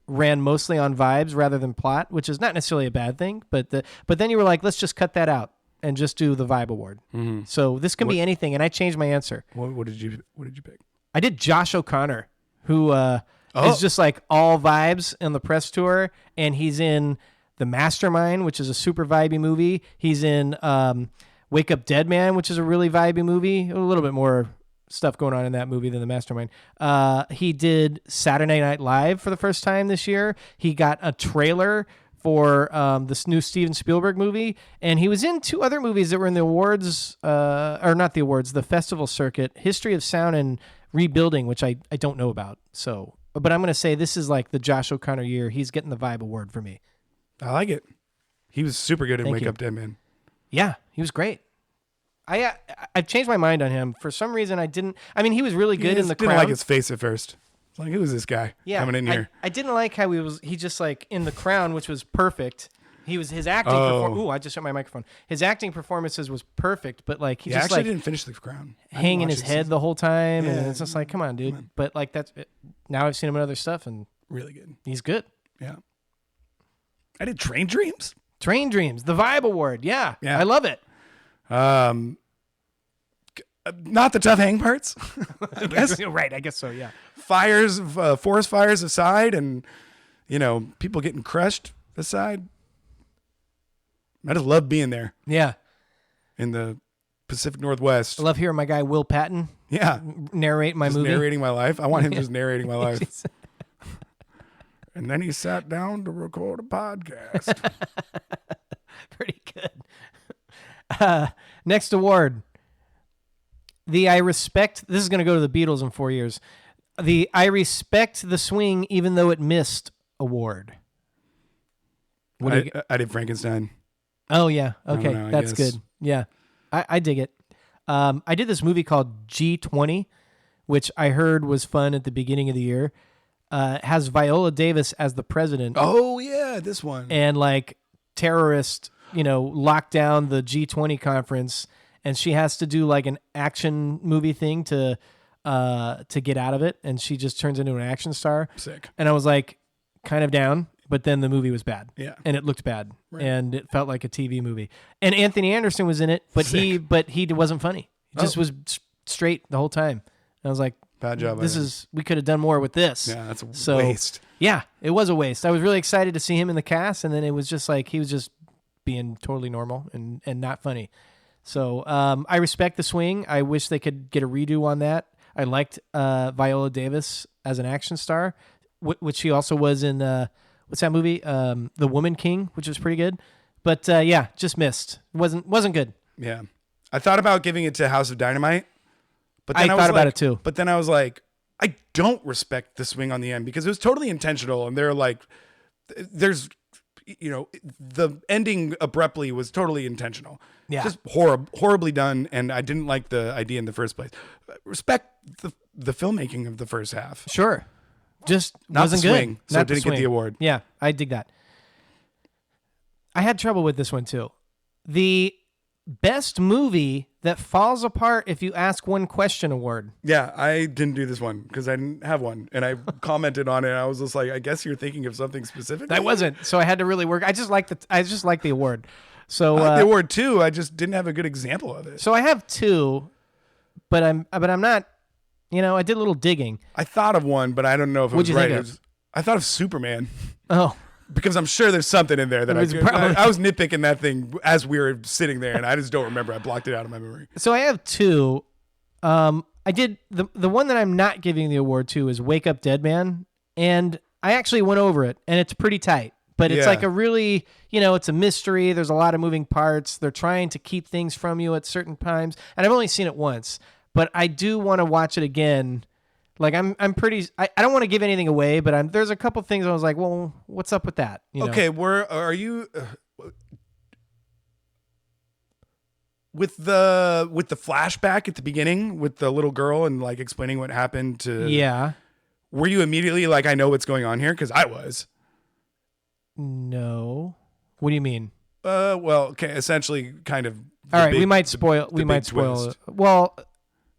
ran mostly on vibes rather than plot, which is not necessarily a bad thing, but then you were like, let's just cut that out and just do the Vibe Award. Mm-hmm. So this can be anything, and I changed my answer. What did you pick? I did Josh O'Connor, who is just like all vibes on the press tour, and he's in The Mastermind, which is a super vibey movie. He's in Wake Up Dead Man, which is a really vibey movie. A little bit more stuff going on in that movie than The Mastermind. He did Saturday Night Live for the first time this year. He got a trailer for this new Steven Spielberg movie, and he was in two other movies that were in the awards, or not the awards, the festival circuit, History of Sound and Rebuilding, which I don't know about. So, but I'm going to say this is like the Josh O'Connor year. He's getting the Vibe Award for me. I like it. He was super good in Thank Wake you. Up Dead Man. Yeah, he was great. I've changed my mind on him. For some reason, I didn't. I mean, he was really good in The Didn't Crown. like his face at first. It's like, who is this guy coming in here? I didn't like how he just like in The Crown, which was perfect. His acting. I just shut my microphone. His acting performances was perfect, but like he I just actually like didn't finish The Crown. hanging his head the whole time, and it's just like, come on, dude. on. But like that's now I've seen him in other stuff, and Really good. he's good. Yeah. I did Train Dreams. Train Dreams, the Vibe Award. Yeah, I love it. Not the tough hang parts. I guess. Right, I guess so. Yeah. Fires, forest fires aside, and people getting crushed aside. I just love being there Yeah. in the Pacific Northwest. I love hearing my guy Will Patton Yeah, narrate my just movie. narrating my life. I want him just narrating my life. And then he sat down to record a podcast. Pretty good. Next award. I respect. This is going to go to the Beatles in 4 years. I respect the swing, even though it missed award. I did Frankenstein. Oh yeah. Okay, know, I that's guess. good. Yeah, I dig it. I did this movie called G20, which I heard was fun at the beginning of the year. Has Viola Davis as the president. Oh yeah, this one. And like terrorists, lock down the G20 conference, and she has to do like an action movie thing to get out of it, and she just turns into an action star. Sick. And I was like, kind of down, but then the movie was bad. Yeah. And it looked bad, and it felt like a TV movie. And Anthony Anderson was in it, but he wasn't funny. He just was straight the whole time. And I was like, Bad job. we could have done more with this. Yeah, that's a waste. Yeah, it was a waste. I was really excited to see him in the cast, and then it was just like he was just being totally normal and not funny. So I respect the swing. I wish they could get a redo on that. I liked Viola Davis as an action star, which she also was in what's that movie? The Woman King, which was pretty good. But yeah, just missed. Wasn't good. Yeah. I thought about giving it to House of Dynamite, but then I was thought about like- it too. But then I was like, I don't respect the swing on the end because it was totally intentional, and they're like, there's, the ending abruptly was totally intentional. Yeah. Just horribly done, and I didn't like the idea in the first place. Respect the filmmaking of the first half. Sure. Just Not wasn't the swing, good. so Not it didn't get the swing. award. Yeah, I dig that. I had trouble with this one too. The best movie that falls apart if you ask one question award. Yeah, I didn't do this one because I didn't have one, and I commented on it. And I was just like, I guess you're thinking of something specific. I wasn't, so I had to really work. I just like the award. So I like the award too. I just didn't have a good example of it. So I have two, but I'm not. I did a little digging. I thought of one, but I don't know if it What'd was you right. think of? I thought of Superman Oh, because I'm sure there's something in there that It was probably- I was nitpicking that thing as we were sitting there, and I just don't remember. I blocked it out of my memory. so I have two. I did the one that I'm not giving the award to is Wake Up Dead Man, and I actually went over it, and it's pretty tight. But it's Yeah. like a really, it's a mystery. There's a lot of moving parts. They're trying to keep things from you at certain times. And I've only seen it once, but I do want to watch it again. Like I don't want to give anything away, but there's a couple things I was like, well, what's up with that? Okay, are you with the flashback at the beginning with the little girl and like explaining what happened to? Yeah. Were you immediately like, I know what's going on here? Because I was. No. What do you mean? Well, okay, essentially, kind of. All right, we might spoil. We might spoil. twist. Well,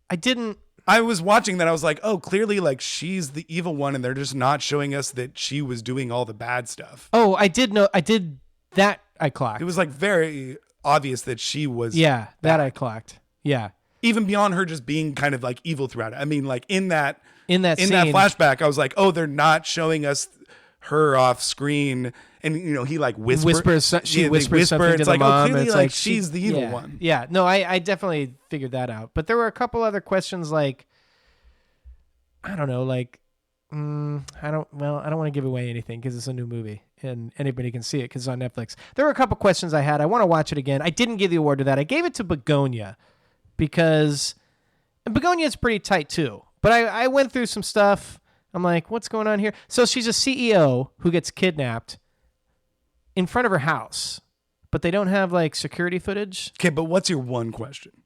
I didn't. I was watching that. I was like, oh, clearly, like she's the evil one, and they're just not showing us that she was doing all the bad stuff. Oh, I did know. I did that. I clocked. It was like very obvious that she was. Yeah, that I clocked. Yeah. Even beyond her just being kind of like evil throughout it. I mean, like in that scene, flashback, I was like, oh, they're not showing us her off screen, and he like whispers. She whispers something to it's the like, mom. oh, clearly, It's like she's the evil one. Yeah, no, I definitely figured that out. But there were a couple other questions, like I don't know, like I don't want to give away anything because it's a new movie and anybody can see it because it's on Netflix. There were a couple questions I had. I want to watch it again. I didn't give the award to that. I gave it to Begonia because Begonia is pretty tight too. But I went through some stuff. I'm like, what's going on here? So she's a CEO who gets kidnapped in front of her house, but they don't have like security footage. Okay, but what's your one question?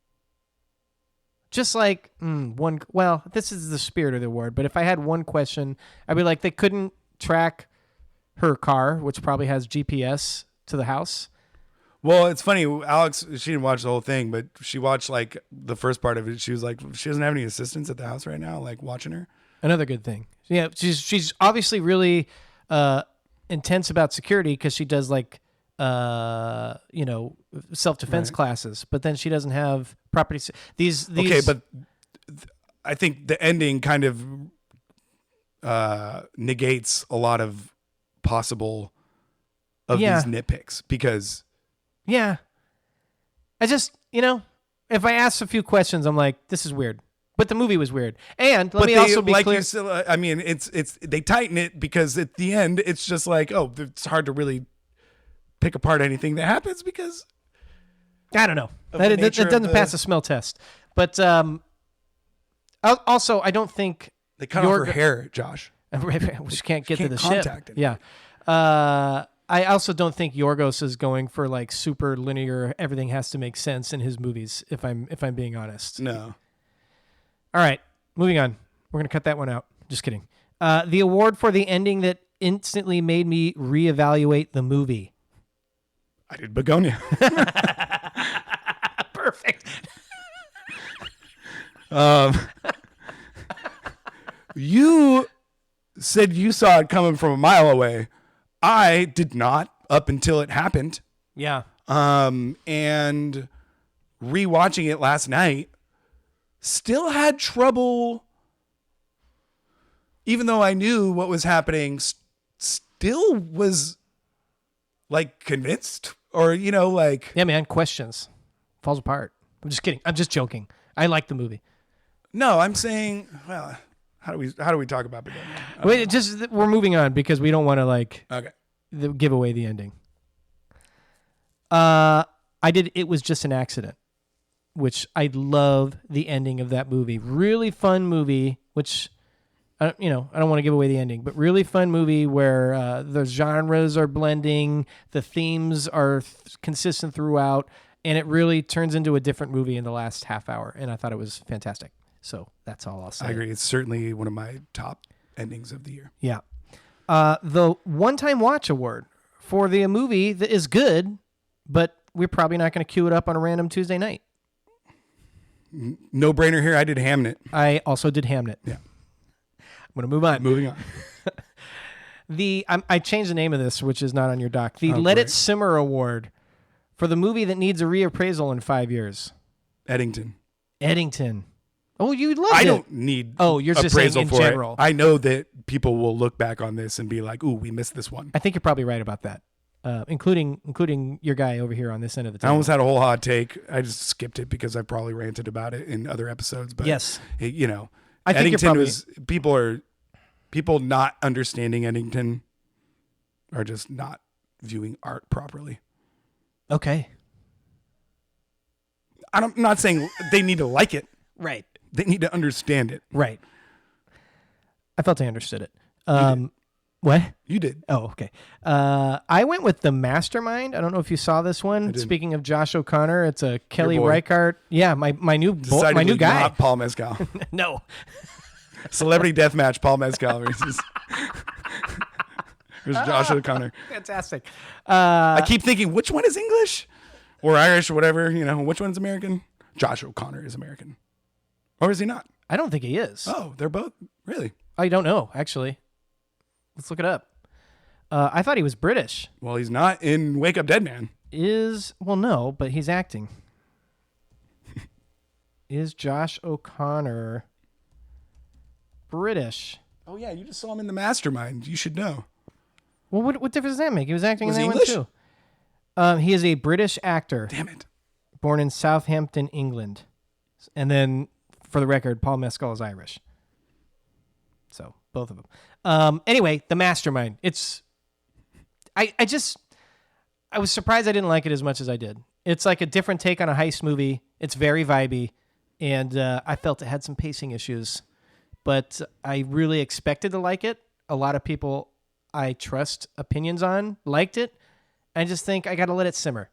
Just like one. Well, this is the spirit of the award. But if I had one question, I'd be like, they couldn't track her car, which probably has GPS to the house. Well, it's funny. Alex, she didn't watch the whole thing, but she watched like the first part of it. She was like, she doesn't have any assistants at the house right now, like watching her. Another good thing. Yeah, she's obviously really intense about security because she does like self-defense classes, but then she doesn't have property. These okay, but I think the ending kind of negates a lot of possible of these nitpicks because I just if I ask a few questions, I'm like, this is weird. But the movie was weird. And let me also be clear. I mean, it's they tighten it because at the end it's just like, oh, it's hard to really pick apart anything that happens because I don't know. That doesn't pass the smell test. But also, I don't think they cut off her hair, Josh. Which can't get to the contact ship. Yeah. I also don't think Yorgos is going for like super linear. Everything has to make sense in his movies. If I'm being honest. No. All right, moving on. We're going to cut that one out. Just kidding. The award for the ending that instantly made me reevaluate the movie. I did Begonia. Perfect. You said you saw it coming from a mile away. I did not up until it happened. Yeah. And rewatching it last night, still had trouble, even though I knew what was happening, still was like convinced or, like. Yeah, man, questions. Falls apart. I'm just kidding. I'm just joking. I like the movie. No, I'm saying, well, how do we talk about Begonia? We're moving on because we don't want to okay. give away the ending. I did It Was Just an Accident, which I love the ending of that movie. Really fun movie, which, I don't want to give away the ending, but really fun movie where the genres are blending, the themes are consistent throughout, and it really turns into a different movie in the last half hour, and I thought it was fantastic. So that's all I'll say. I agree. It's certainly one of my top endings of the year. Yeah. The One-Time Watch Award for the movie that is good, but we're probably not going to queue it up on a random Tuesday night. No brainer here. I did Hamnet. I also did Hamnet. Yeah. I'm going to move on. Moving on. I changed the name of this, which is not on your doc. The Let great. It Simmer Award for the movie that needs a reappraisal in 5 years. Eddington. Oh, you loved it. I don't need you're just saying appraisal in for general. it. I know that people will look back on this and be like, ooh, we missed this one. I think you're probably right about that, including your guy over here on this end of the I table. almost had a whole hot take. I just skipped it because I probably ranted about it in other episodes. But yes. I think Eddington was people not understanding Eddington are just not viewing art properly. Okay. I'm not saying they need to like it. Right. They need to understand it. Right. I felt I understood it. What? You did. Oh, okay. I went with The Mastermind. I don't know if you saw this one. Speaking of Josh O'Connor, it's a Kelly Reichardt. Yeah, my new guy. Not Paul Mescal. No. Celebrity Deathmatch. Paul Mescal versus Josh O'Connor. Fantastic. I keep thinking, which one is English or Irish or whatever? Which one's American? Josh O'Connor is American, or is he not? I don't think he is. Oh, they're both really. I don't know actually. Let's look it up. I thought he was British. Well, he's not in Wake Up Dead Man. No, but he's acting. Is Josh O'Connor British? Oh yeah, you just saw him in The Mastermind. You should know. Well, what difference does that make? He was acting in that English? one too. He is a British actor. Damn it. Born in Southampton, England. And then, for the record, Paul Mescal is Irish. So, both of them. Anyway, The Mastermind. I was surprised I didn't like it as much as I did. It's like a different take on a heist movie. It's very vibey. And I felt it had some pacing issues. But I really expected to like it. A lot of people I trust opinions on liked it. I just think I got to let it simmer.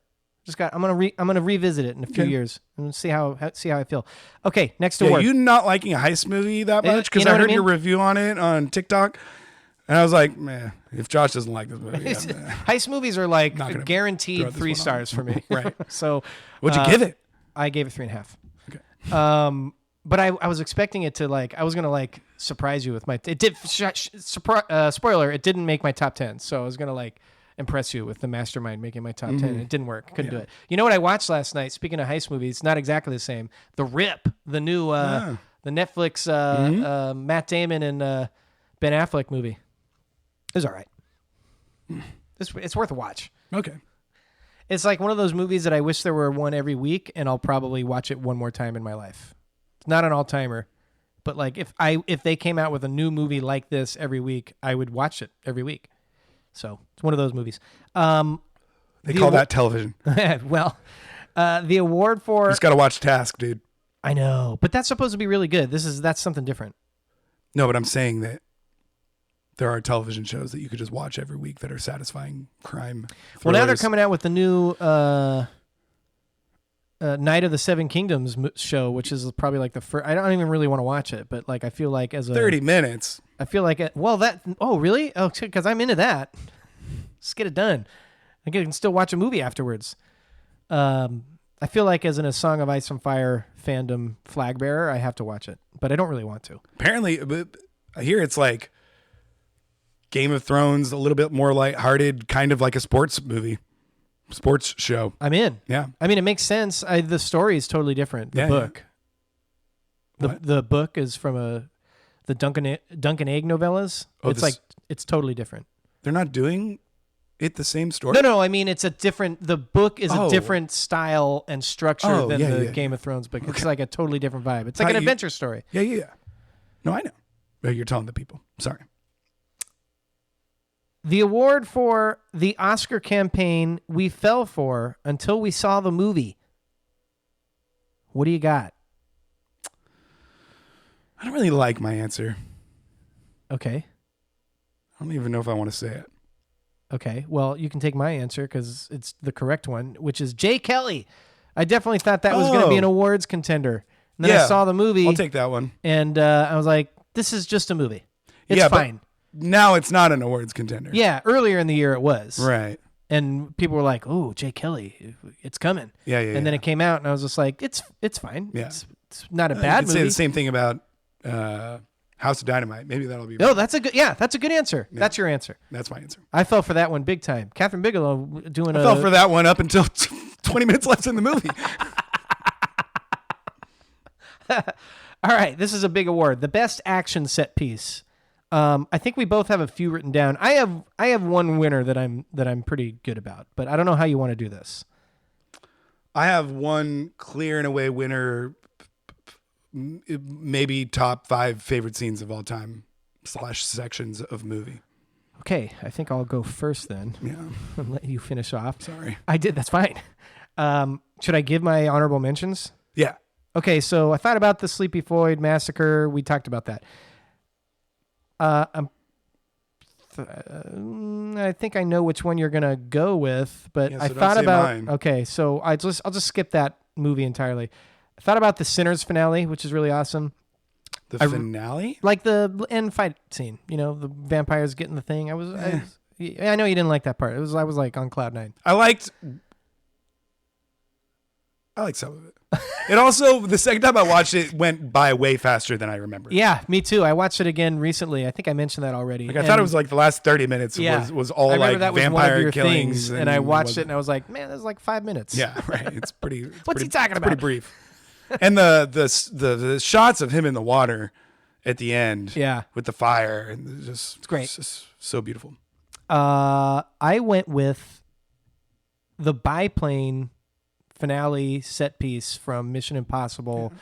I'm gonna revisit it in a few years and see how I feel. Okay, next award. You not liking a heist movie that much? Because I heard your review on it on TikTok, and I was like, man, if Josh doesn't like this movie, heist movies are like guaranteed 3 stars for me. Right. So what'd you give it? I gave it 3.5. Okay. But I was expecting it to I was gonna surprise you with it did spoiler, it didn't make my top 10. So I was gonna impress you with The Mastermind making my top 10. It didn't work. Couldn't do it. You know what I watched last night? Speaking of heist movies, not exactly the same. The Rip, the new the Netflix Matt Damon and Ben Affleck movie. It was all right. It's worth a watch. Okay. It's like one of those movies that I wish there were one every week, and I'll probably watch it one more time in my life. It's not an all-timer, but if they came out with a new movie like this every week, I would watch it every week. So it's one of those movies. They call that television. Well, the award for... You just got to watch Task, dude. I know, but that's supposed to be really good. That's something different. No, but I'm saying that there are television shows that you could just watch every week that are satisfying crime thrillers. Well, now they're coming out with the new Night of the Seven Kingdoms show, which is probably like the first... I don't even really want to watch it, but I feel like as a... 30 minutes. I feel like... Oh, really? Oh, because I'm into that. Let's get it done. I can still watch a movie afterwards. I feel like as a Song of Ice and Fire fandom flag bearer, I have to watch it, but I don't really want to. Apparently, I hear it's like Game of Thrones, a little bit more lighthearted, kind of like a sports show. I'm in. Yeah. I mean, it makes sense. The story is totally different. The book. Yeah. The book is from the Duncan Egg novellas. Oh, it's totally different. They're not doing it the same story? No. I mean, the book is a different style and structure than the Game of Thrones book. It's like a totally different vibe. It's like an adventure story. Yeah. No, I know. You're telling the people. Sorry. The award for the Oscar campaign we fell for until we saw the movie. What do you got? I don't really like my answer. Okay. I don't even know if I want to say it. Okay. Well, you can take my answer because it's the correct one, which is Jay Kelly. I definitely thought that was going to be an awards contender. And then I saw the movie. I'll take that one. And I was like, this is just a movie. It's fine. Now it's not an awards contender. Yeah, earlier in the year it was. Right. And people were like, "Oh, Jay Kelly, it's coming." Yeah. And then it came out, and I was just like, "It's fine. Yeah. It's not a bad movie." Say the same thing about House of Dynamite. Maybe that'll be. No, that's a good answer. Yeah. That's your answer. That's my answer. I fell for that one big time. Catherine Bigelow doing I fell for that one up until 20 minutes left in the movie. All right, this is a big award. The best action set piece. I think we both have a few written down. I have one winner that I'm pretty good about, but I don't know how you want to do this. I have one clear and away winner, maybe top 5 favorite scenes of all time / sections of movie. Okay, I think I'll go first then. Yeah. And let you finish off. Sorry. I did. That's fine. Should I give my honorable mentions? Yeah. Okay, so I thought about the Sleepy Floyd massacre. We talked about that. I think I know which one you're gonna go with, but I thought about. Mine. Okay, so I'll just skip that movie entirely. I thought about the Sinners finale, which is really awesome. The finale, like the end fight scene. You know, the vampires getting the thing. I know you didn't like that part. I was like on cloud 9. I liked some of it. It also, the second time I watched it, went by way faster than I remembered. Yeah, me too. I watched it again recently. I think I mentioned that already. Like I thought it was like the last 30 minutes was all like vampire killings. And I watched it and I was like, man, that's like 5 minutes. Yeah, right. It's pretty. What's he talking about? Pretty brief. And the shots of him in the water at the end, with the fire, and it's great. It's just so beautiful. I went with the biplane finale set piece from Mission Impossible,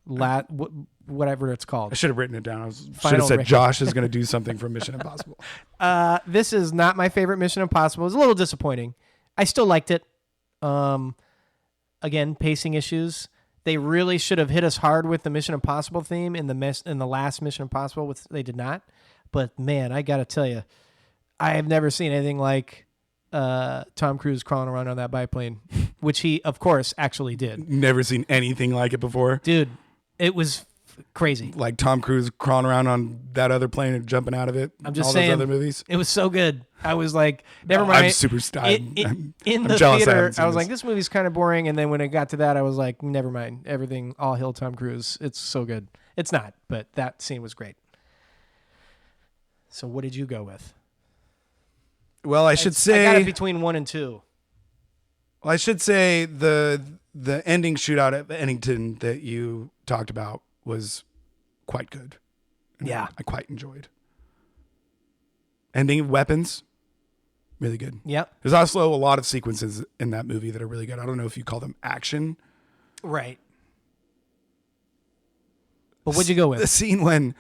whatever it's called. I should have written it down. I should have said Josh is going to do something from Mission Impossible. This is not my favorite Mission Impossible. It was a little disappointing. I still liked it. Again, pacing issues. They really should have hit us hard with the Mission Impossible theme in the last Mission Impossible, which they did not. But man, I got to tell you, I have never seen anything like Tom Cruise crawling around on that biplane, which he, of course, actually did. Never seen anything like it before. Dude, it was crazy. Like Tom Cruise crawling around on that other plane and jumping out of it. I'm just saying, those other movies. It was so good. I was like, never mind. I'm super stoked. In the theater, I was like, this movie's kind of boring. And then when it got to that, I was like, never mind. Everything, all hail Tom Cruise. It's so good. It's not, but that scene was great. So what did you go with? Well, I should say I got it between 1 and 2. Well, I should say the ending shootout at Bennington that you talked about was quite good. Yeah, I quite enjoyed. Ending weapons, really good. Yep. There's also a lot of sequences in that movie that are really good. I don't know if you call them action. Right. But what'd you go with? The scene when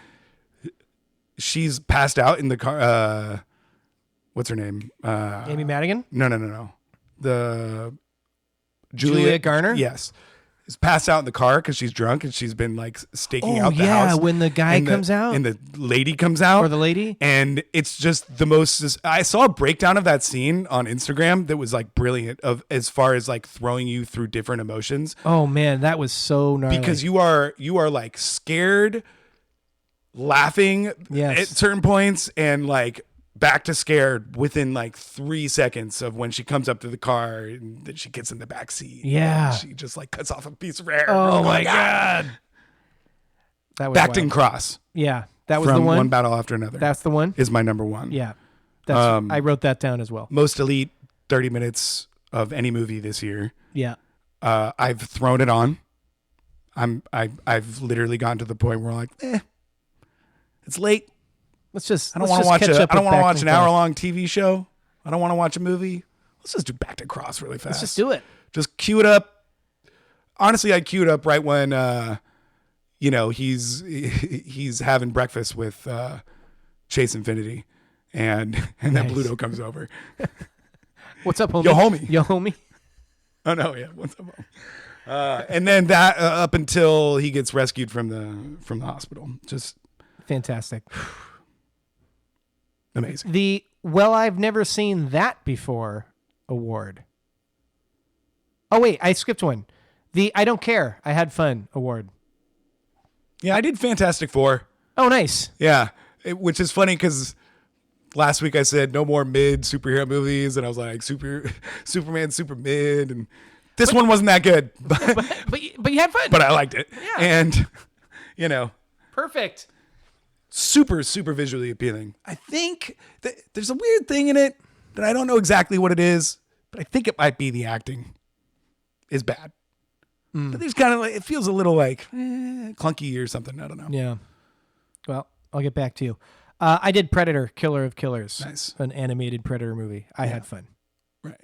she's passed out in the car. What's her name? Amy Madigan? No. The Julia Garner? Yes. Is passed out in the car because she's drunk and she's been like staking out the house. Yeah, when the guy comes out. And the lady comes out. Or the lady. And it's just the most... I saw a breakdown of that scene on Instagram that was like brilliant of as far as like throwing you through different emotions. Oh man, that was so gnarly. Because you are like scared, laughing at certain points, and like back to scared within like 3 seconds of when she comes up to the car and then she gets in the back seat. Yeah. She just like cuts off a piece of hair. Oh my God. That was Backed and Cross. Yeah. That was from the one. One Battle After Another. That's the one. Is my number one. Yeah. I wrote that down as well. Most elite 30 minutes of any movie this year. Yeah. I've thrown it on. I've literally gotten to the point where I'm like, it's late. I don't want to watch an hour-long TV show. I don't want to watch a movie. Let's just do Back to Cross really fast. Let's just do it. Just cue it up. Honestly, I queued up right when he's having breakfast with Chase Infinity, and then Bluto comes over. What's up, homie? Yo, homie. Yo, homie. Oh no, yeah. What's up, homie? And then that up until he gets rescued from the hospital. Just fantastic. Amazing. I've never seen that before award. Oh wait, I skipped one. The I don't care, I had fun award. Yeah, I did Fantastic Four. Oh, nice. Yeah, which is funny because last week I said no more mid superhero movies, and I was like Superman, super mid, and this one wasn't that good. But you had fun. But I liked it. Yeah. And perfect. Super, super visually appealing. I think that there's a weird thing in it that I don't know exactly what it is, but I think it might be the acting is bad. But there's kind of like, it feels a little like clunky or something. I don't know. Yeah. Well, I'll get back to you. I did Predator, Killer of Killers. Nice. An animated Predator movie. I had fun. Right.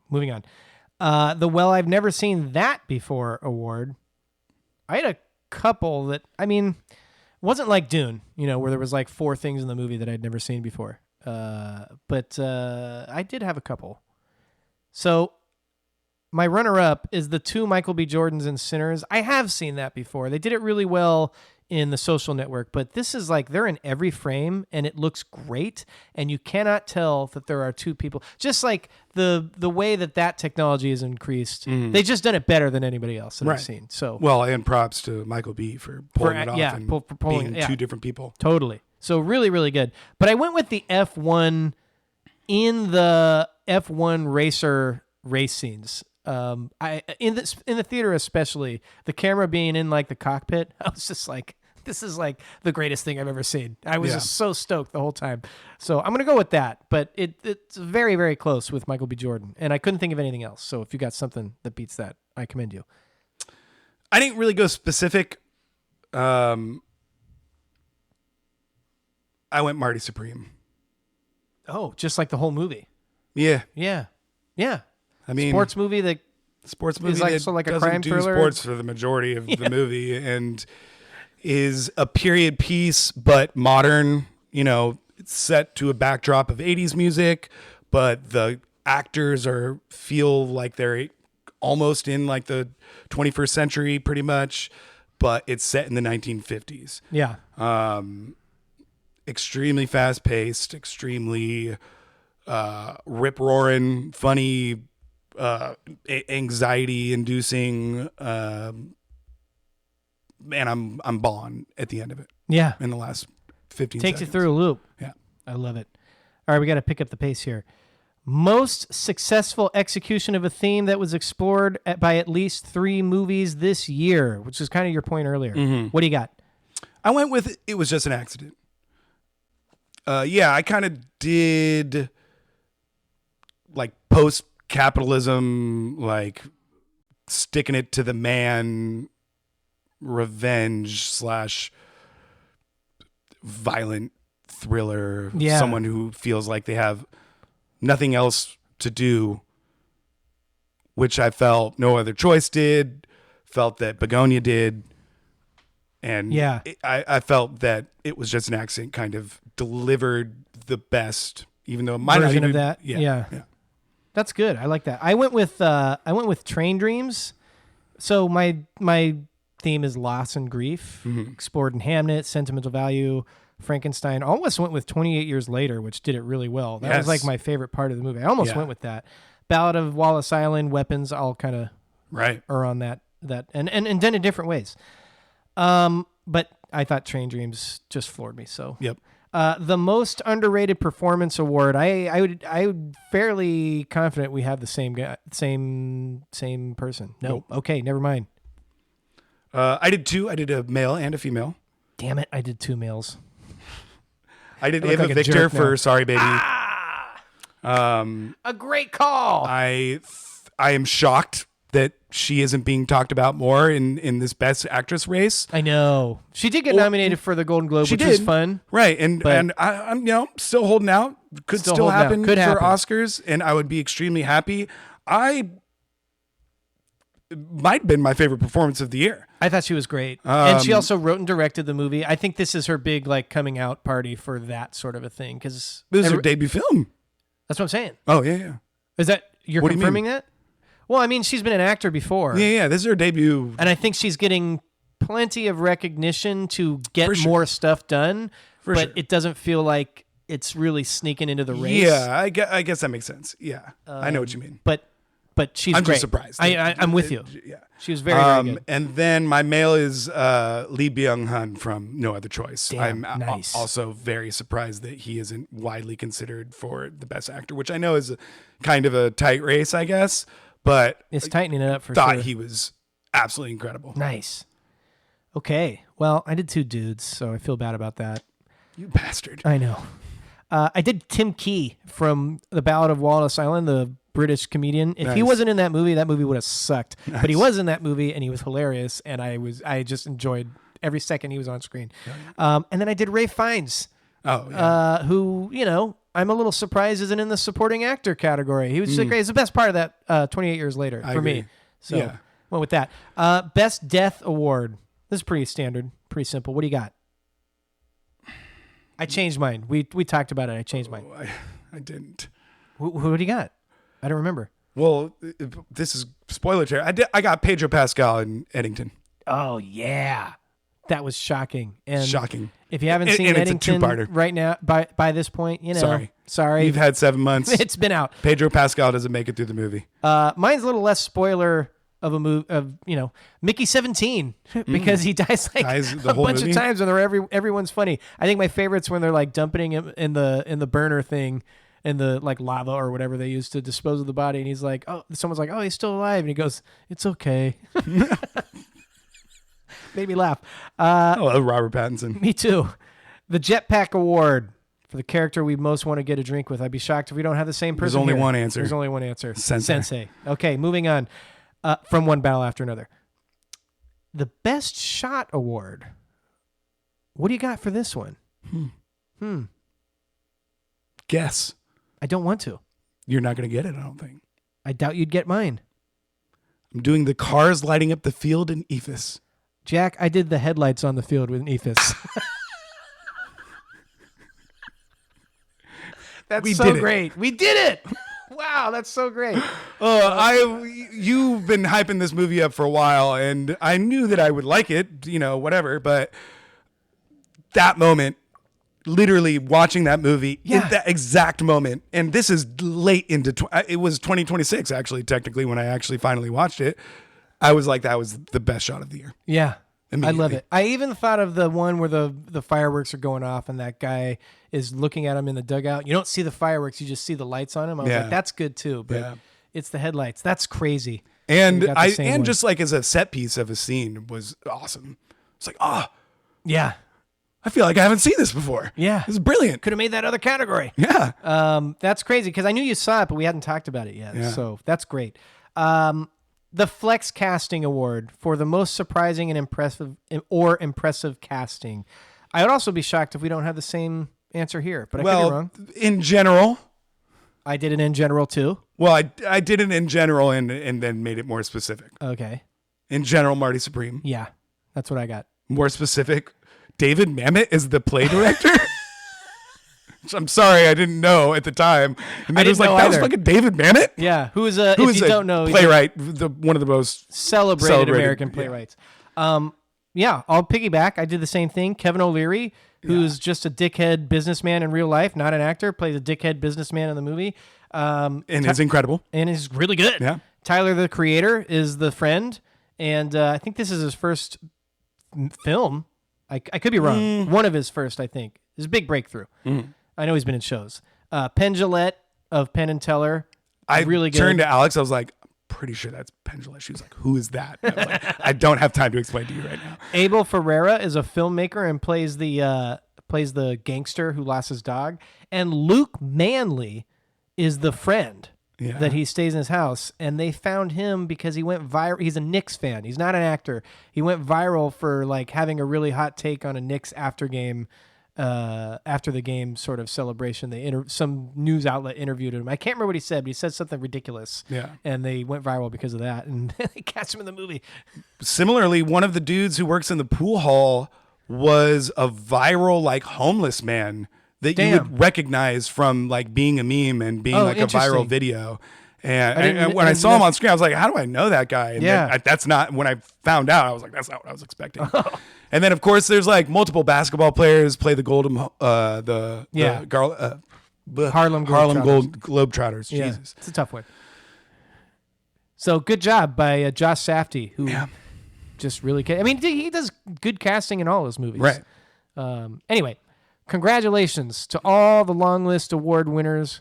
Moving on. I've never seen that before award. I had a couple that, wasn't like Dune, where there was like 4 things in the movie that I'd never seen before. But I did have a couple. So my runner-up is the 2 Michael B. Jordans in Sinners. I have seen that before. They did it really well in The Social Network, but this is like they're in every frame and it looks great, and you cannot tell that there are 2 people. Just like the way that technology has increased, they just done it better than anybody else that I've seen. So and props to Michael B. for pulling it off and pulling being 2 different people. Totally. So really, really good. But I went with the F1 in the F1 racer race scenes. In the theater especially, the camera being in like the cockpit, I was just like, this is like the greatest thing I've ever seen. I was just so stoked the whole time. So I'm gonna go with that. But it's very, very close with Michael B. Jordan, and I couldn't think of anything else. So if you got something that beats that, I commend you. I didn't really go specific. I went Marty Supreme. Oh, just like the whole movie. Yeah. Yeah. Sports movie is like, so like a doesn't crime do thriller. Sports for the majority of the movie, and is a period piece, but modern. It's set to a backdrop of 80s music, but the actors feel like they're almost in like the 21st century, pretty much. But it's set in the 1950s. Yeah. Extremely fast paced, extremely rip roaring, funny. Anxiety inducing, and I'm bawling at the end of it. Yeah. In the last 15 Takes seconds. you through a loop. Yeah. I love it. All right, we got to pick up the pace here. Most successful execution of a theme that was explored by at least 3 movies this year, which is kind of your point earlier. What do you got? I went with It Was Just an Accident. I kind of did like post-capitalism, like sticking it to the man, revenge / violent thriller. Yeah. Someone who feels like they have nothing else to do, which I felt No Other Choice did, felt that Begonia did. And I felt that It Was Just an Accident kind of delivered the best, even though it might version not even, of that. Yeah. That's good. I like that. I went with Train Dreams. So my theme is loss and grief, explored in Hamnet, sentimental value, Frankenstein. Almost went with 28 Years Later, which did it really well. That was like my favorite part of the movie. I almost went with that. Ballad of Wallace Island, Weapons, all kind of are on that and done in different ways. But I thought Train Dreams just floored me. So yep. The most underrated performance award. I would fairly confident we have the same guy, same person. Nope. Okay, never mind. I did 2. I did a male and a female. Damn it! I did 2 males. I did Ava like Victor for Sorry Baby. A great call. I am shocked that she isn't being talked about more in this Best Actress race. I know she did get nominated for the Golden Globe, which was fun, right? And I'm still holding out. Could still happen for Oscars, and I would be extremely happy. might have been my favorite performance of the year. I thought she was great. And she also wrote and directed the movie. I think this is her big like coming out party for that sort of a thing. Because This is her debut film. That's what I'm saying. Oh, yeah. Is that, you're What do you confirming mean? that? Well, I mean, she's been an actor before. Yeah. This is her debut. And I think she's getting plenty of recognition to get For sure. more stuff done. For but sure. it doesn't feel like it's really sneaking into the race. Yeah, I guess that makes sense. Yeah, I know what you mean. But she's I'm great. just surprised. I'm with you. Yeah. She was very, very good. And then my male is Lee Byung-hun from No Other Choice. Damn, I'm nice. also very surprised that he isn't widely considered for the best actor, which I know is kind of a tight race, I guess. But It's tightening it up for thought sure. he was absolutely incredible. Nice. Okay. Well, I did 2 dudes, so I feel bad about that. You bastard. I know. I did Tim Key from The Ballad of Walrus Island, the British comedian. If he Nice. wasn't in that movie would have sucked. But he was in that movie, and he was hilarious, and I just enjoyed every second he was on screen. And then I did Ray Fiennes, Oh, yeah. who, I'm a little surprised isn't in the supporting actor category. He was just great. He's the best part of that 28 years later I for agree. me. So Yeah. went with that. Best Death Award. This is pretty standard, pretty simple. What do you got? I changed mine. We talked about it. I changed mine. I didn't. Who do you got? I don't remember. Well, this is spoiler territory. I got Pedro Pascal in Eddington. Oh yeah, that was shocking. And Shocking. If you haven't And- seen and it's a Eddington two-parter. right now, by this point, sorry, You've had 7 months. it's been out. Pedro Pascal doesn't make it through the movie. Mine's a little less spoiler of a movie of Mickey 17 because he dies Dies the a whole bunch movie? of times and everyone's funny. I think my favorite's when they're like dumping him in the burner thing in the like lava or whatever they use to dispose of the body, and he's like, oh, someone's like, oh, he's still alive, and he goes, it's okay. Made me laugh. Robert Pattinson. Me too. The Jetpack Award for the character we most want to get a drink with. I'd be shocked if we don't have the same person. There's only here. one answer. There's only one answer. Sensei. Okay, moving on. From one battle after another. The Best Shot Award. What do you got for this one? Guess. I don't want to. You're not going to get it, I don't think. I doubt you'd get mine. I'm doing the cars lighting up the field in Ephes. Jack, I did the headlights on the field with Ephes. That's We so did it. great. We did it. Wow, that's so great. You've been hyping this movie up for a while, and I knew that I would like it, whatever, but that moment, literally watching that movie Yeah. in that exact moment, and this is late into, it was 2026, actually, technically, when I actually finally watched it, I was like, that was the best shot of the year. Yeah. I love Immediately. it. I even thought of the one where the fireworks are going off and that guy is looking at him in the dugout. You don't see the fireworks, you just see the lights on him. I was Yeah. like, that's good too, but Yeah. it's the headlights. That's crazy. And We got the same one. just like as a set piece of a scene was awesome. It's like, Yeah. I feel like I haven't seen this before. Yeah. This is brilliant. Could have made that other category. Yeah. That's crazy because I knew you saw it, but we hadn't talked about it yet. Yeah. So that's great. The Flex Casting Award for the most surprising and impressive casting. I would also be shocked if we don't have the same answer here, but I could be wrong. in general, I did it in general too. well, I did it in general and then made it more specific. Okay. In general, Marty Supreme. Yeah, that's what I got. More specific, David Mamet is the play director. Which I'm sorry, I didn't know at the time. And then it was didn't like, know that was either. fucking David Mamet? Yeah, who is Who if is you a don't know, he's a playwright, one of the most celebrated American yeah. playwrights. Yeah, I'll piggyback. I did the same thing. Kevin O'Leary, who's just a dickhead businessman in real life, not an actor, plays a dickhead businilsman in the movie. and is incredible. And is really good. Yeah. Tyler, the creator, is the friend, and I think this is his first film. I could be wrong. One of his first, I think. His big breakthrough. I know he's been in shows. Penn Jillette of Penn and Teller. I really good. turned to Alex. I was like, I'm pretty sure that's Pendula. She was like, who is that? I was like, I don't have time to explain to you right now. Abel Ferreira is a filmmaker and plays the gangster who lost his dog. And Luke Manley is the friend Yeah. that he stays in his house. And they found him because he went viral. He's a Knicks fan. He's not an actor. He went viral for like having a really hot take on a Knicks after game after the game sort of celebration, some news outlet interviewed him. I can't remember what he said, but he said something ridiculous. Yeah. And they went viral because of that, and they cast him in the movie. Similarly, one of the dudes who works in the pool hall was a viral like homeless man that you would recognize from like being a meme and being like a viral video. And when I saw him on screen, I was like, how do I know that guy? And that's not, when I found out, I was like, that's not what I was expecting. And then, of course, there's like multiple basketball players play the Harlem Globetrotters. Yeah, Jesus. it's a tough one. So good job by Josh Safdie, who just really, I mean, he does good casting in all his movies. Right. Anyway, congratulations to all the Longlist Award winners.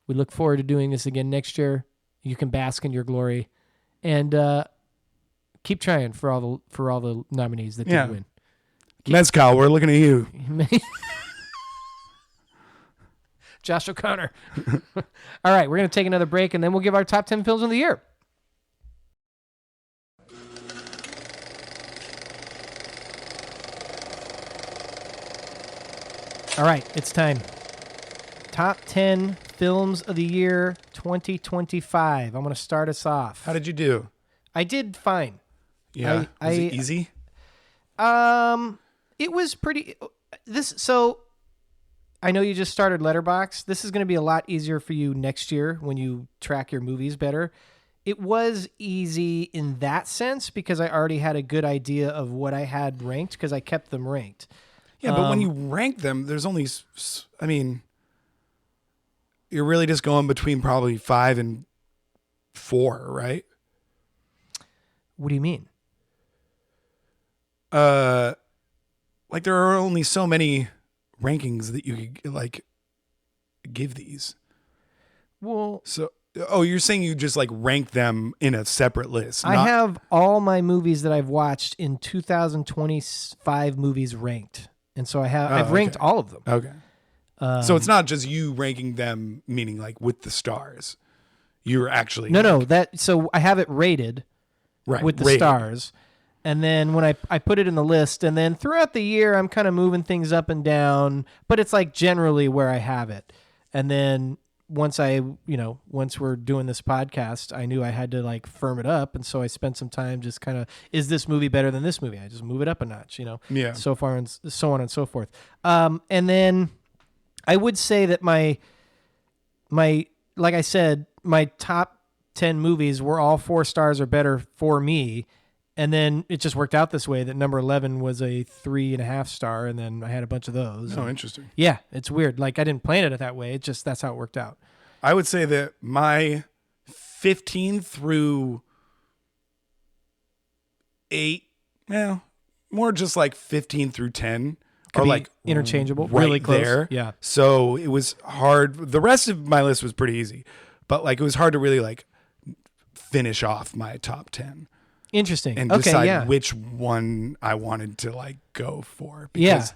We look forward to doing this again next year. You can bask in your glory, and keep trying for all the nominees that didn't win. Mezcal, we're looking at you. Josh O'Connor. All right, we're going to take another break, and then we'll give our top 10 films of the year. All right, it's time. Top 10 films of the year 2025. I'm going to start us off. How did you do? I did fine. Yeah. Was it easy? It was pretty. So I know you just started Letterboxd. This is going to be a lot easier for you next year when you track your movies better. It was easy in that sense because I already had a good idea of what I had ranked because I kept them ranked. Yeah, but when you rank them, there's only, I mean, you're really just going between probably 5 and 4, right? What do you mean? Like there are only so many rankings that you could like give these. Well, so you're saying you just like rank them in a separate list? I have all my movies that I've watched in 2025 movies ranked, and so I've ranked all of them. Okay. So it's not just you ranking them, meaning like with the stars. You're actually so I have it rated, right, with the stars. And then when I put it in the list, and then throughout the year, I'm kind of moving things up and down, but it's like generally where I have it. And then once we're doing this podcast, I knew I had to like firm it up. And so I spent some time just kind of, is this movie better than this movie? I just move it up a notch, Yeah. So far and so on and so forth. And then I would say that my, like I said, my top 10 movies were all 4 stars or better for me. And then it just worked out this way that number 11 was a 3.5 star. And then I had a bunch of those. Oh, interesting. Yeah. It's weird. Like I didn't plan it that way. It just, that's how it worked out. I would say that my 15 through 8, more just like 15 through 10 Could are be like interchangeable, right really close. there. Yeah. So it was hard. The rest of my list was pretty easy, but like it was hard to really like finish off my top 10. Interesting. And decide which one I wanted to like go for. Because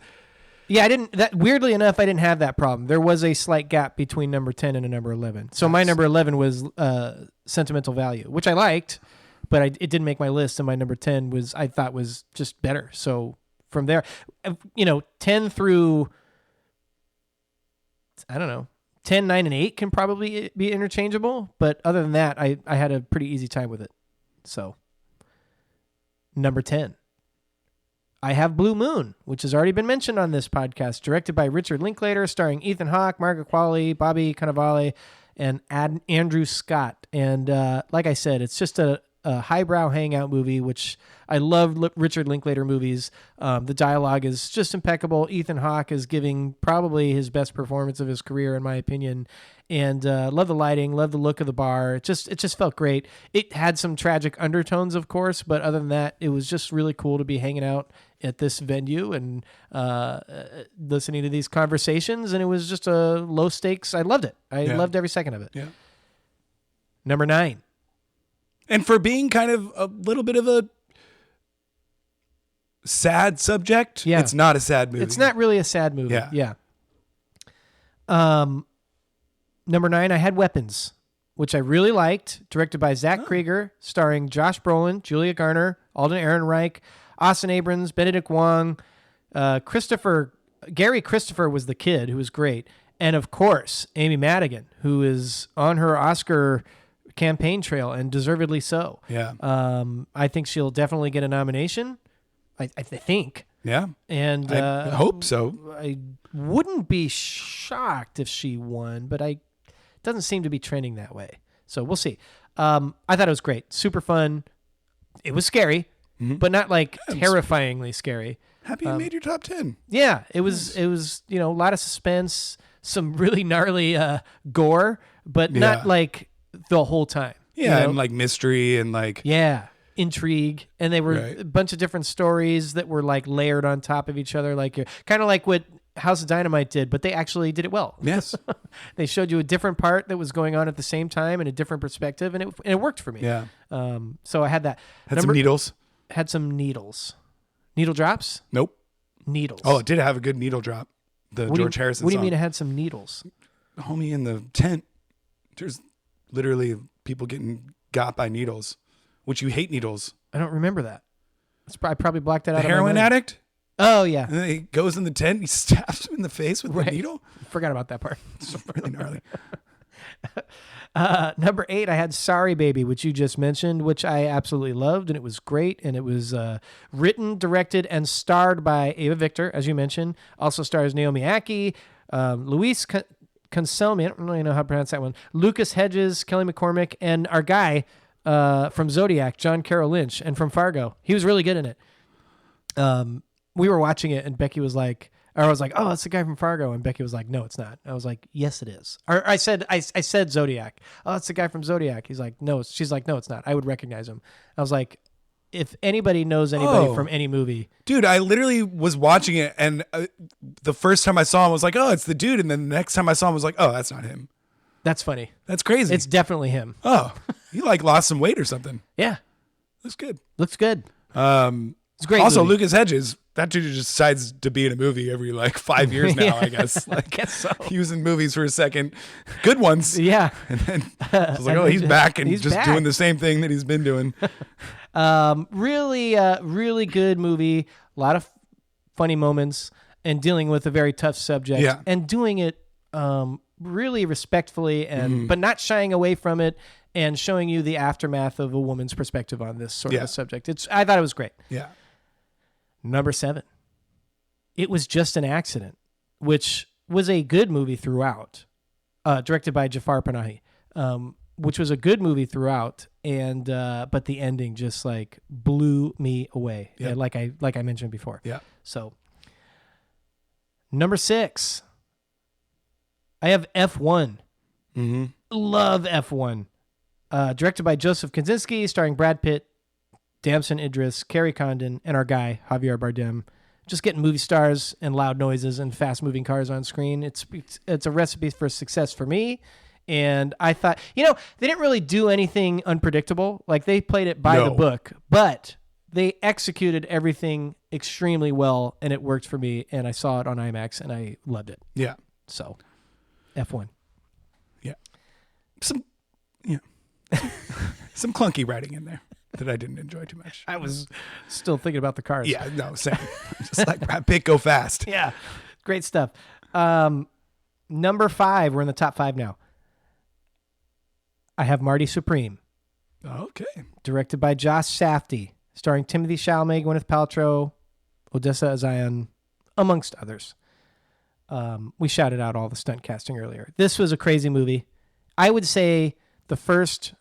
I didn't. Weirdly enough, I didn't have that problem. There was a slight gap between number 10 and a number 11. So my number 11 was Sentimental Value, which I liked, but it didn't make my list. And my number 10 I thought was just better. So from there, 10 through, I don't know, 10, 9, and 8 can probably be interchangeable. But other than that, I had a pretty easy time with it. So number 10. I have Blue Moon, which has already been mentioned on this podcast, directed by Richard Linklater, starring Ethan Hawke, Margaret Qualley, Bobby Cannavale, and Andrew Scott. And like I said, it's just a highbrow hangout movie, which I love Richard Linklater movies. The dialogue is just impeccable. Ethan Hawke is giving probably his best performance of his career, in my opinion. And love the lighting, love the look of the bar. It just felt great. It had some tragic undertones, of course, but other than that, it was just really cool to be hanging out at this venue and listening to these conversations. And it was just a low stakes. I loved it. I loved every second of it. Yeah. Number 9. And for being kind of a little bit of a sad subject, it's not a sad movie. It's not really a sad movie. Yeah. Number 9, I had Weapons, which I really liked, directed by Zach Krieger, starring Josh Brolin, Julia Garner, Alden Ehrenreich, Austin Abrams, Benedict Wong, Christopher Gary Christopher was the kid who was great. And of course, Amy Madigan, who is on her Oscar campaign trail and deservedly so. Yeah. I think she'll definitely get a nomination. I think. Yeah. And I hope so. I wouldn't be shocked if she won, but it doesn't seem to be trending that way. So we'll see. I thought it was great. Super fun. It was scary, but not like terrifyingly scary. Happy you made your top 10. Yeah, it was a lot of suspense, some really gnarly gore, but not like the whole time. Yeah, and like mystery and like intrigue, and they were a bunch of different stories that were like layered on top of each other, like kind of like what House of Dynamite did, but they actually did it well. Yes. They showed you a different part that was going on at the same time in a different perspective, and it worked for me. Yeah. So I had that. Some needles. Had some needles. Needle drops? Nope. Needles. Oh, it did have a good needle drop. George Harrison What do you song. mean it had some needles? Homie, in the tent, there's literally people getting got by needles, which you hate needles. I don't remember that. I probably blocked that out. The heroin addict? Oh, yeah. And then he goes in the tent, he stabs him in the face with the needle. Forgot about that part. It's really gnarly. Number 8, I had Sorry Baby, which you just mentioned, which I absolutely loved, and it was great, and it was written, directed, and starred by Ava Victor, as you mentioned. Also stars Naomi Ackie, Luis Conselmi, I don't really know how to pronounce that one, Lucas Hedges, Kelly McCormick, and our guy from Zodiac, John Carroll Lynch, and from Fargo. He was really good in it. We were watching it, and Becky was like, or I was like, oh, that's the guy from Fargo. And Becky was like, no, it's not. I was like, yes, it is. Or I said Zodiac. Oh, that's the guy from Zodiac. He's like, no. She's like, no, it's not. I would recognize him. I was like, if anybody knows anybody from any movie. Dude, I literally was watching it, and the first time I saw him, I was like, oh, it's the dude. And then the next time I saw him, I was like, oh, that's not him. That's funny. That's crazy. It's definitely him. Oh, he like lost some weight or something. Yeah. Looks good. Looks good. It's great. Also, movie. Lucas Hedges, that dude just decides to be in a movie every like 5 years now, I guess. Like, I guess so. He was in movies for a second. Good ones. Yeah. And then I was like, oh, he's back and just back. doing the same thing that he's been doing. Really good movie. A lot of funny moments and dealing with a very tough subject. Yeah. And doing it really respectfully and but not shying away from it and showing you the aftermath of a woman's perspective on this sort of a subject. I thought it was great. Yeah. Number 7. It Was Just an Accident, which was a good movie throughout, directed by Jafar Panahi, which was a good movie throughout, and but the ending just like blew me away, like I mentioned before. Yeah. So, number 6, I have F1. Mm-hmm. Love F1. Directed by Joseph Kosinski, starring Brad Pitt, Damson Idris, Carrie Condon, and our guy, Javier Bardem. Just getting movie stars and loud noises and fast-moving cars on screen. It's a recipe for success for me. And I thought, they didn't really do anything unpredictable. Like, they played it by the book. But they executed everything extremely well, and it worked for me. And I saw it on IMAX, and I loved it. Yeah. So, F1. Yeah. Some clunky writing in there that I didn't enjoy too much. I was still thinking about the cars. Yeah, no, same. Just like Brad Pitt, go fast. Yeah, great stuff. Number 5, we're in the top 5 now. I have Marty Supreme. Okay. Directed by Josh Safdie, starring Timothy Chalamet, Gwyneth Paltrow, Odessa Zion, amongst others. We shouted out all the stunt casting earlier. This was a crazy movie. I would say the first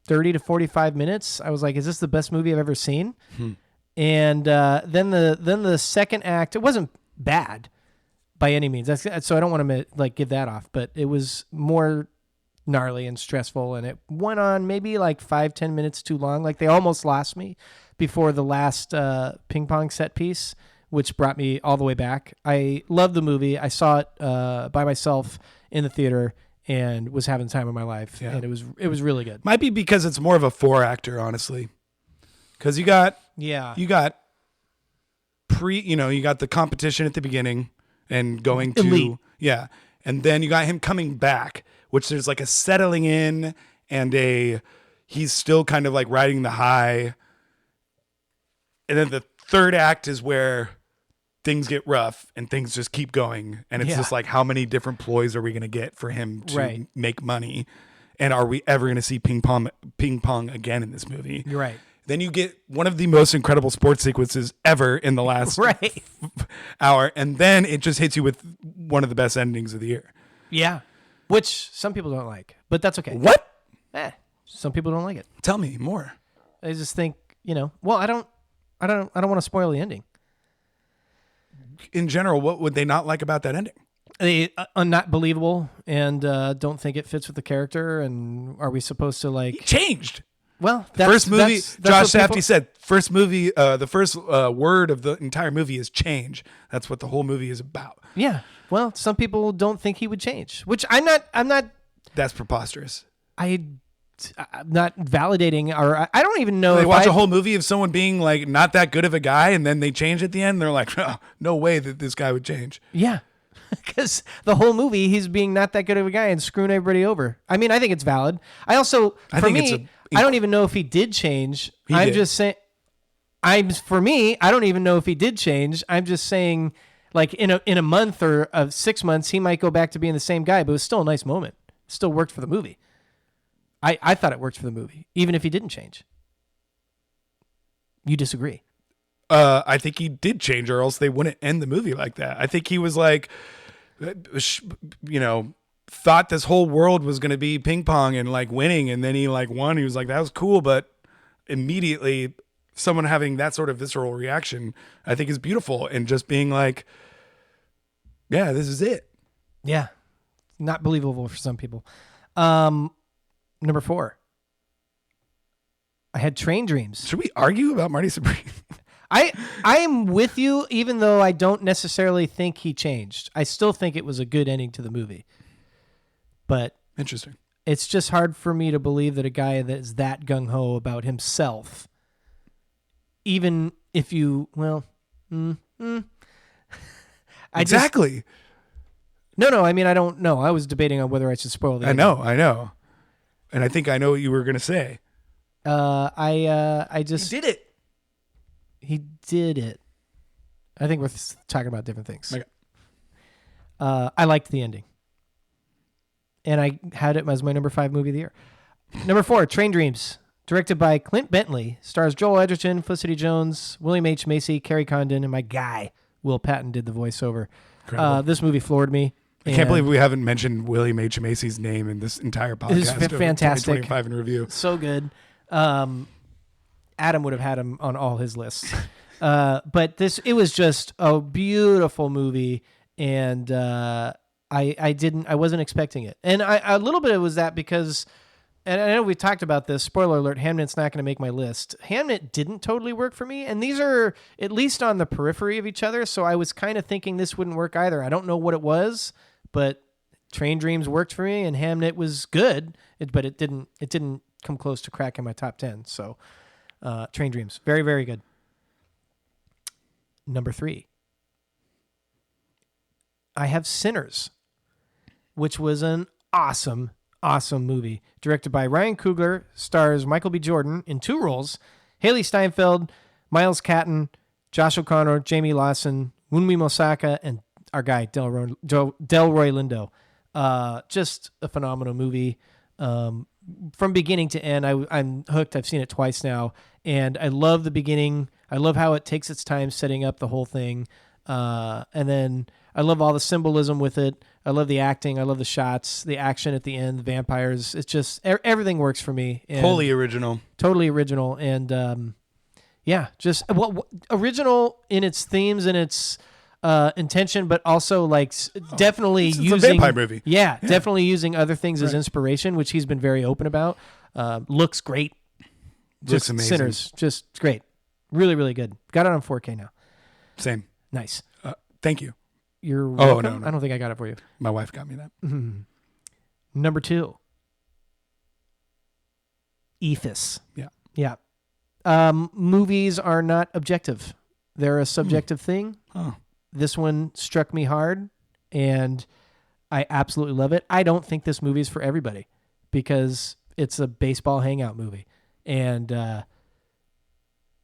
30 to 45 minutes, I was like, is this the best movie I've ever seen? And then the second act, it wasn't bad by any means. So I don't want to like give that off, but it was more gnarly and stressful, and it went on maybe like 5-10 minutes too long. Like, they almost lost me before the last ping pong set piece, which brought me all the way back. I loved the movie. I saw it by myself in the theater and was having the time of my life. Yeah. And it was really good. Might be because it's more of a 4-actor, honestly. Because you got you got the competition at the beginning and going to Elite. And then you got him coming back, which there's like a settling in and he's still kind of like riding the high. And then the third act is where things get rough and things just keep going. And it's just like, how many different ploys are we going to get for him to make money? And are we ever going to see ping pong again in this movie? You're right. Then you get one of the most incredible sports sequences ever in the last hour. And then it just hits you with one of the best endings of the year. Yeah. Which some people don't like, but that's okay. What? Some people don't like it. Tell me more. I just think, well, I don't want to spoil the ending. In general, what would they not like about that ending? They not believable and don't think it fits with the character. And are we supposed to like... He changed. Well, first movie, Josh Safdie said, first movie, the first word of the entire movie is change. That's what the whole movie is about. Yeah. Well, some people don't think he would change, which I'm not. That's preposterous. I'm not validating, or I don't even know. They watch a whole movie of someone being like not that good of a guy, and then they change at the end. They're like, oh, no way that this guy would change. Yeah. Because the whole movie, he's being not that good of a guy and screwing everybody over. I mean, I think it's valid. I don't even know if he did change. Just saying, for me, I don't even know if he did change. I'm just saying, like in a month or 6 months, he might go back to being the same guy, but it was still a nice moment. It still worked for the movie. I thought it worked for the movie, even if he didn't change. You disagree? I think he did change, or else they wouldn't end the movie like that. I think he was like, thought this whole world was going to be ping pong and like winning, and then he like won. He was like, that was cool, but immediately someone having that sort of visceral reaction, I think is beautiful, and just being like, yeah, this is it. Yeah. Not believable for some people. Number 4. I had Train Dreams. Should we argue about Marty Supreme? I am with you, even though I don't necessarily think he changed. I still think it was a good ending to the movie. But interesting. It's just hard for me to believe that a guy that is that gung-ho about himself, even if you, exactly. No, I mean, I don't know. I was debating on whether I should spoil the ending. I know. And I think I know what you were going to say. I just... He did it. He did it. I think we're talking about different things. Okay. I liked the ending. And I had it as my number 5 movie of the year. Number 4, Train Dreams. Directed by Clint Bentley. Stars Joel Edgerton, Felicity Jones, William H. Macy, Carrie Condon, and my guy, Will Patton, did the voiceover. This movie floored me. I can't believe we haven't mentioned William H. Macy's name in this entire podcast. It's fantastic. 25 in review. So good. Adam would have had him on all his lists. But it was just a beautiful movie, and I wasn't expecting it. And a little bit of it was that because, and I know we talked about this, spoiler alert, Hamnet's not going to make my list. Hamnet didn't totally work for me, and these are at least on the periphery of each other, so I was kind of thinking this wouldn't work either. I don't know what it was, but Train Dreams worked for me, and Hamnet was good, but it didn't come close to cracking my top 10, so Train Dreams, very, very good. Number 3, I have Sinners, which was an awesome movie. Directed by Ryan Coogler, stars Michael B. Jordan in 2 roles, Haley Steinfeld, Miles Catton, Josh O'Connor, Jamie Lawson, Wunmi Mosaka, and our guy, Delroy Lindo. Just a phenomenal movie. From beginning to end, I'm hooked. I've seen it twice now, and I love the beginning. I love how it takes its time setting up the whole thing, and then I love all the symbolism with it. I love the acting. I love the shots, the action at the end, the vampires. It's just everything works for me. Totally original. And just original in its themes and its intention, but also like definitely it's using a vampire movie. Yeah, definitely using other things as inspiration, which he's been very open about. Looks great. Looks amazing. Sinners, just great. Really, really good. Got it on 4K now. Same. Nice. Thank you. You're welcome. No. I don't think I got it for you. My wife got me that. Mm-hmm. Number 2. Ethos. Yeah. Movies are not objective. They're a subjective thing. Oh. This one struck me hard, and I absolutely love it. I don't think this movie is for everybody because it's a baseball hangout movie. And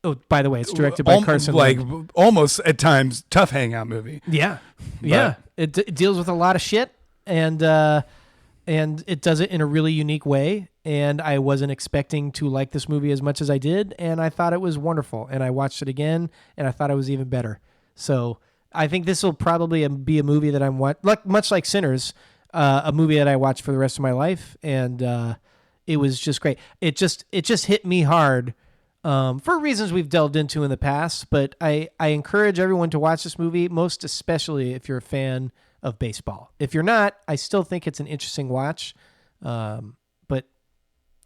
Oh, by the way, it's directed by Carson Lind. Almost at times tough hangout movie. Yeah. Yeah. It deals with a lot of shit, and it does it in a really unique way. And I wasn't expecting to like this movie as much as I did, and I thought it was wonderful. And I watched it again, and I thought it was even better. So I think this will probably be a movie that much like Sinners, a movie that I watch for the rest of my life. And it was just great. It just hit me hard. For reasons we've delved into in the past, but I encourage everyone to watch this movie, most especially if you're a fan of baseball. If you're not, I still think it's an interesting watch, but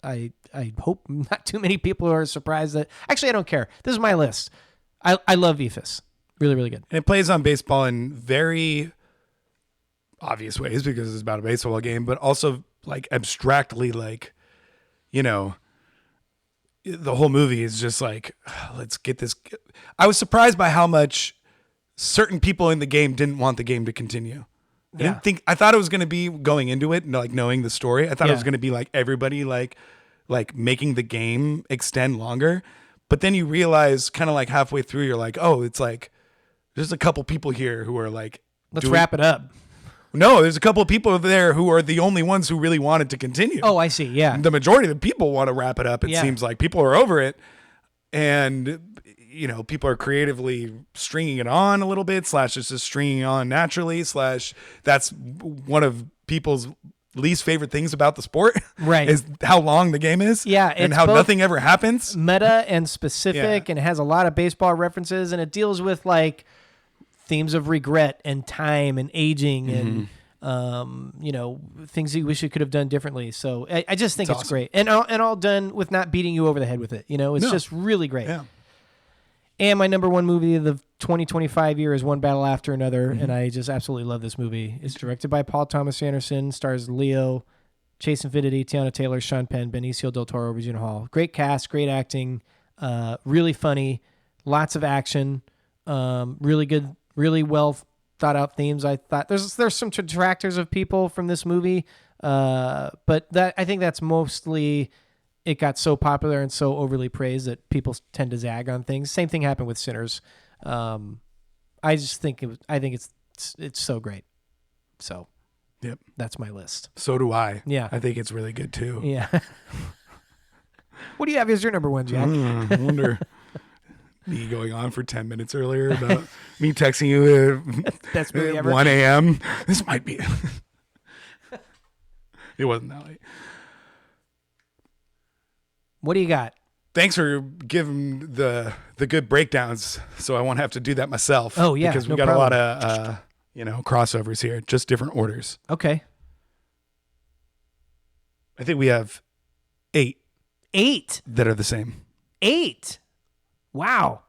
I hope not too many people are surprised that... Actually, I don't care. This is my list. I love Ephus. Really, really good. And it plays on baseball in very obvious ways because it's about a baseball game, but also like abstractly, like, you know... The whole movie is just like, let's get this. I was surprised by how much certain people in the game didn't want the game to continue. I thought it was going to be going into it, like knowing the story. I thought it was going to be like everybody like making the game extend longer. But then you realize kind of like halfway through, you're like, oh, it's like, there's a couple people here who are like, let's wrap it up. No, there's a couple of people there who are the only ones who really wanted to continue. Oh, I see. Yeah. The majority of the people want to wrap it up. It seems like people are over it. And, you know, people are creatively stringing it on a little bit, / it's just stringing on naturally, / that's one of people's least favorite things about the sport. Right. Is how long the game is. Yeah. And how nothing ever happens. Meta and specific, and it has a lot of baseball references, and it deals with like themes of regret and time and aging and you know, things that you wish you could have done differently. So I just think it's awesome. Great, and all done with not beating you over the head with it. You know, it's just really great. Yeah. And my number one movie of the 2025 year is One Battle After Another, and I just absolutely love this movie. It's directed by Paul Thomas Anderson, stars Leo, Chase Infinity, Tiana Taylor, Sean Penn, Benicio del Toro, Regina Hall. Great cast, great acting, really funny, lots of action, really good. Really well thought out themes. I thought there's some detractors of people from this movie, but I think that's mostly it got so popular and so overly praised that people tend to zag on things. Same thing happened with Sinners. I just think it's so great. So, yep, that's my list. So do I. Yeah, I think it's really good too. Yeah. What do you have as your number one, Jack? I wonder. Me going on for 10 minutes earlier about me texting you at 1 a.m. This might be. It wasn't that late. What do you got? Thanks for giving the good breakdowns, so I won't have to do that myself. Oh yeah, because we got problem. A lot of crossovers here, just different orders. Okay. I think we have 8 that are the same. 8. Wow.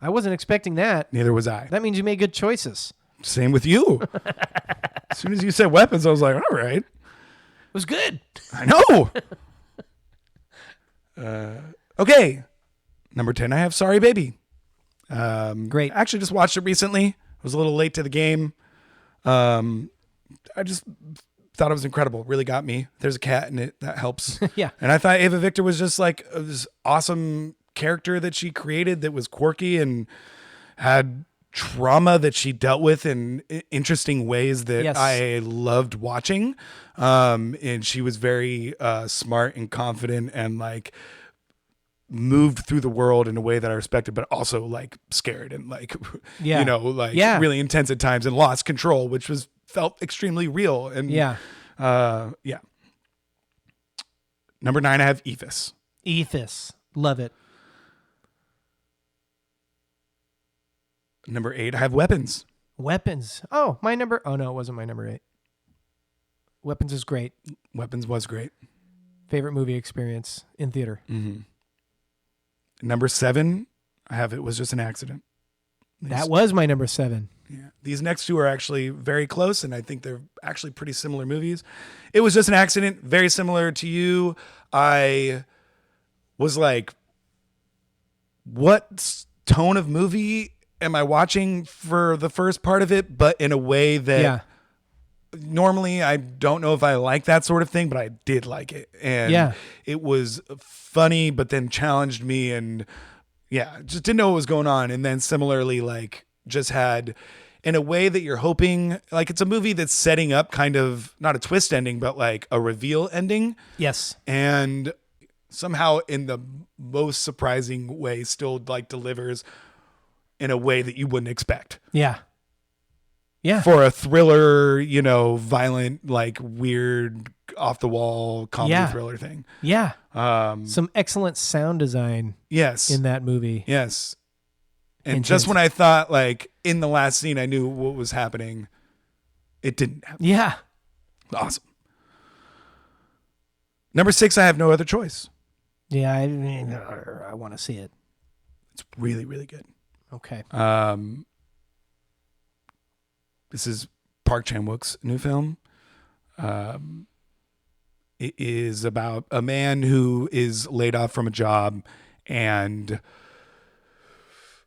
I wasn't expecting that. Neither was I. That means you made good choices. Same with you. As soon as you said weapons, I was like, all right. It was good. I know. Okay. Number 10, I have Sorry Baby. Great. I actually just watched it recently. I was a little late to the game. I just thought it was incredible. Really got me. There's a cat in it. That helps. Yeah. And I thought Ava Victor was just like this awesome character that she created that was quirky and had trauma that she dealt with in interesting ways that I loved watching. And she was very smart and confident and like moved through the world in a way that I respected, but also like scared and like, really intense at times and lost control, which felt extremely real. And Number 9, I have Ephus. Ephus. Love it. Number 8, I have Weapons. Weapons. Oh, my number. Oh, no, it wasn't my number 8. Weapons is great. Weapons was great. Favorite movie experience in theater. Mm-hmm. Number 7, I have It Was Just an Accident. That was my number 7. Yeah. These next two are actually very close, and I think they're actually pretty similar movies. It Was Just an Accident, very similar to you. I was like, what tone of movie am I watching for the first part of it? But in a way that normally I don't know if I like that sort of thing, but I did like it. And it was funny, but then challenged me and, Yeah, just didn't know what was going on. And then similarly, like, just had, in a way that you're hoping, like, it's a movie that's setting up kind of, not a twist ending, but like a reveal ending. Yes. And somehow in the most surprising way still like delivers in a way that you wouldn't expect. Yeah. Yeah. For a thriller, you know, violent, like weird off the wall comedy thriller thing. Yeah. Some excellent sound design. Yes. In that movie. Yes. And just when I thought, like, in the last scene, I knew what was happening, it didn't happen. Yeah. Awesome. Number 6, I Have No Other Choice. Yeah, I want to see it. It's really, really good. Okay. This is Park Chan-wook's new film. It is about a man who is laid off from a job and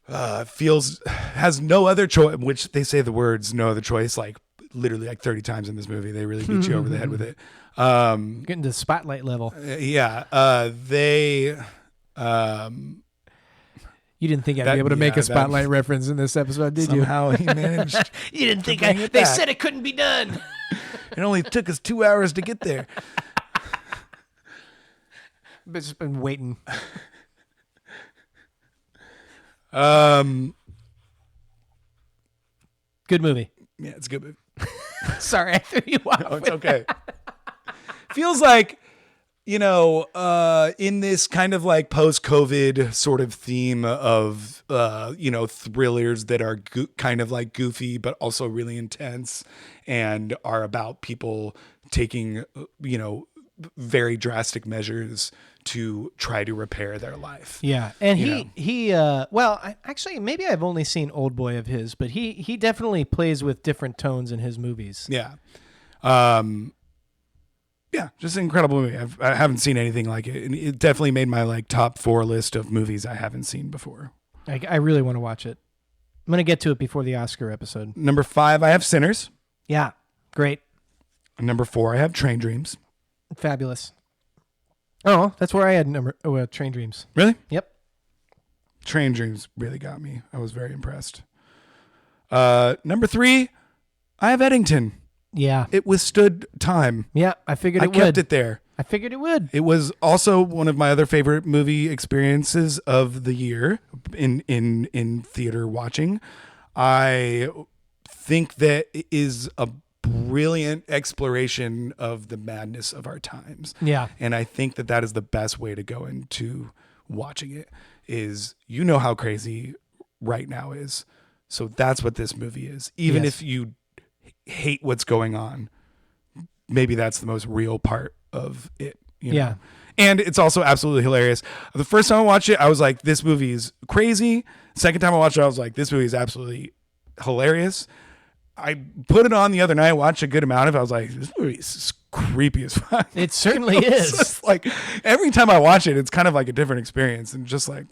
has no other choice, which they say the words no other choice like literally like 30 times in this movie. They really beat you over the head with it. Getting to spotlight level. You didn't think I'd be able to make a spotlight reference in this episode, did you? Somehow he managed. You didn't think they said it couldn't be done. It only took us 2 hours to get there. But just been waiting. Good movie. Yeah, it's a good movie. Sorry, I threw you off. No, it's okay. Feels like, you know, in this kind of like post-COVID sort of theme of, you know, thrillers that are kind of like goofy, but also really intense and are about people taking, you know, very drastic measures to try to repair their life. Yeah. And actually, maybe I've only seen Old Boy of his, but he definitely plays with different tones in his movies. Yeah. Yeah, just an incredible movie. I haven't seen anything like it. And it definitely made my like top 4 list of movies I haven't seen before. I really want to watch it. I'm going to get to it before the Oscar episode. Number 5, I have Sinners. Yeah, great. Number 4, I have Train Dreams. Fabulous. Oh, that's where I had Train Dreams. Really? Yep. Train Dreams really got me. I was very impressed. Number 3, I have Eddington. Yeah. It withstood time. Yeah, I figured it would. I kept it there. I figured it would. It was also one of my other favorite movie experiences of the year in theater watching. I think that it is a brilliant exploration of the madness of our times. Yeah. And I think that is the best way to go into watching it is, you know how crazy right now is. So that's what this movie is. Even if you hate what's going on, maybe that's the most real part of it. You know? Yeah. And it's also absolutely hilarious. The first time I watched it, I was like, this movie is crazy. Second time I watched it, I was like, this movie is absolutely hilarious. I put it on the other night, watched a good amount of it. I was like, this movie is creepy as fuck. It certainly is. Just like every time I watch it, it's kind of like a different experience. And just like,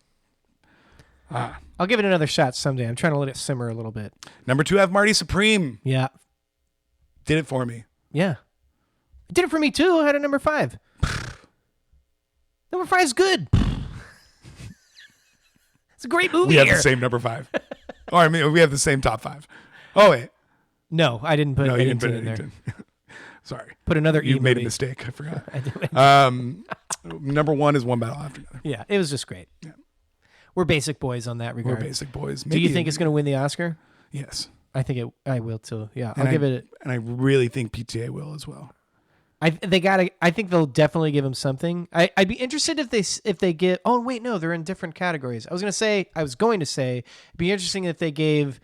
I'll give it another shot someday. I'm trying to let it simmer a little bit. Number 2, I have Marty Supreme. Yeah. Did it for me. Yeah. It did it for me too. I had a number 5. Number 5 is good. It's a great movie. We have the same number 5. Or I mean, we have the same top 5. Oh, wait. No, I didn't put Eddington in there. Sorry. Put another You made movie. a mistake. I forgot. I did. Number 1 is One Battle After Another. Yeah, it was just great. Yeah. We're basic boys on that regard. We're basic boys. Do you think it's going to win the Oscar? Yes. I think I will too. Yeah, And I'll give it. And I really think PTA will as well. I think they'll definitely give him something. I'd be interested if they give. Oh wait, no, they're in different categories. I was going to say, it'd be interesting if they gave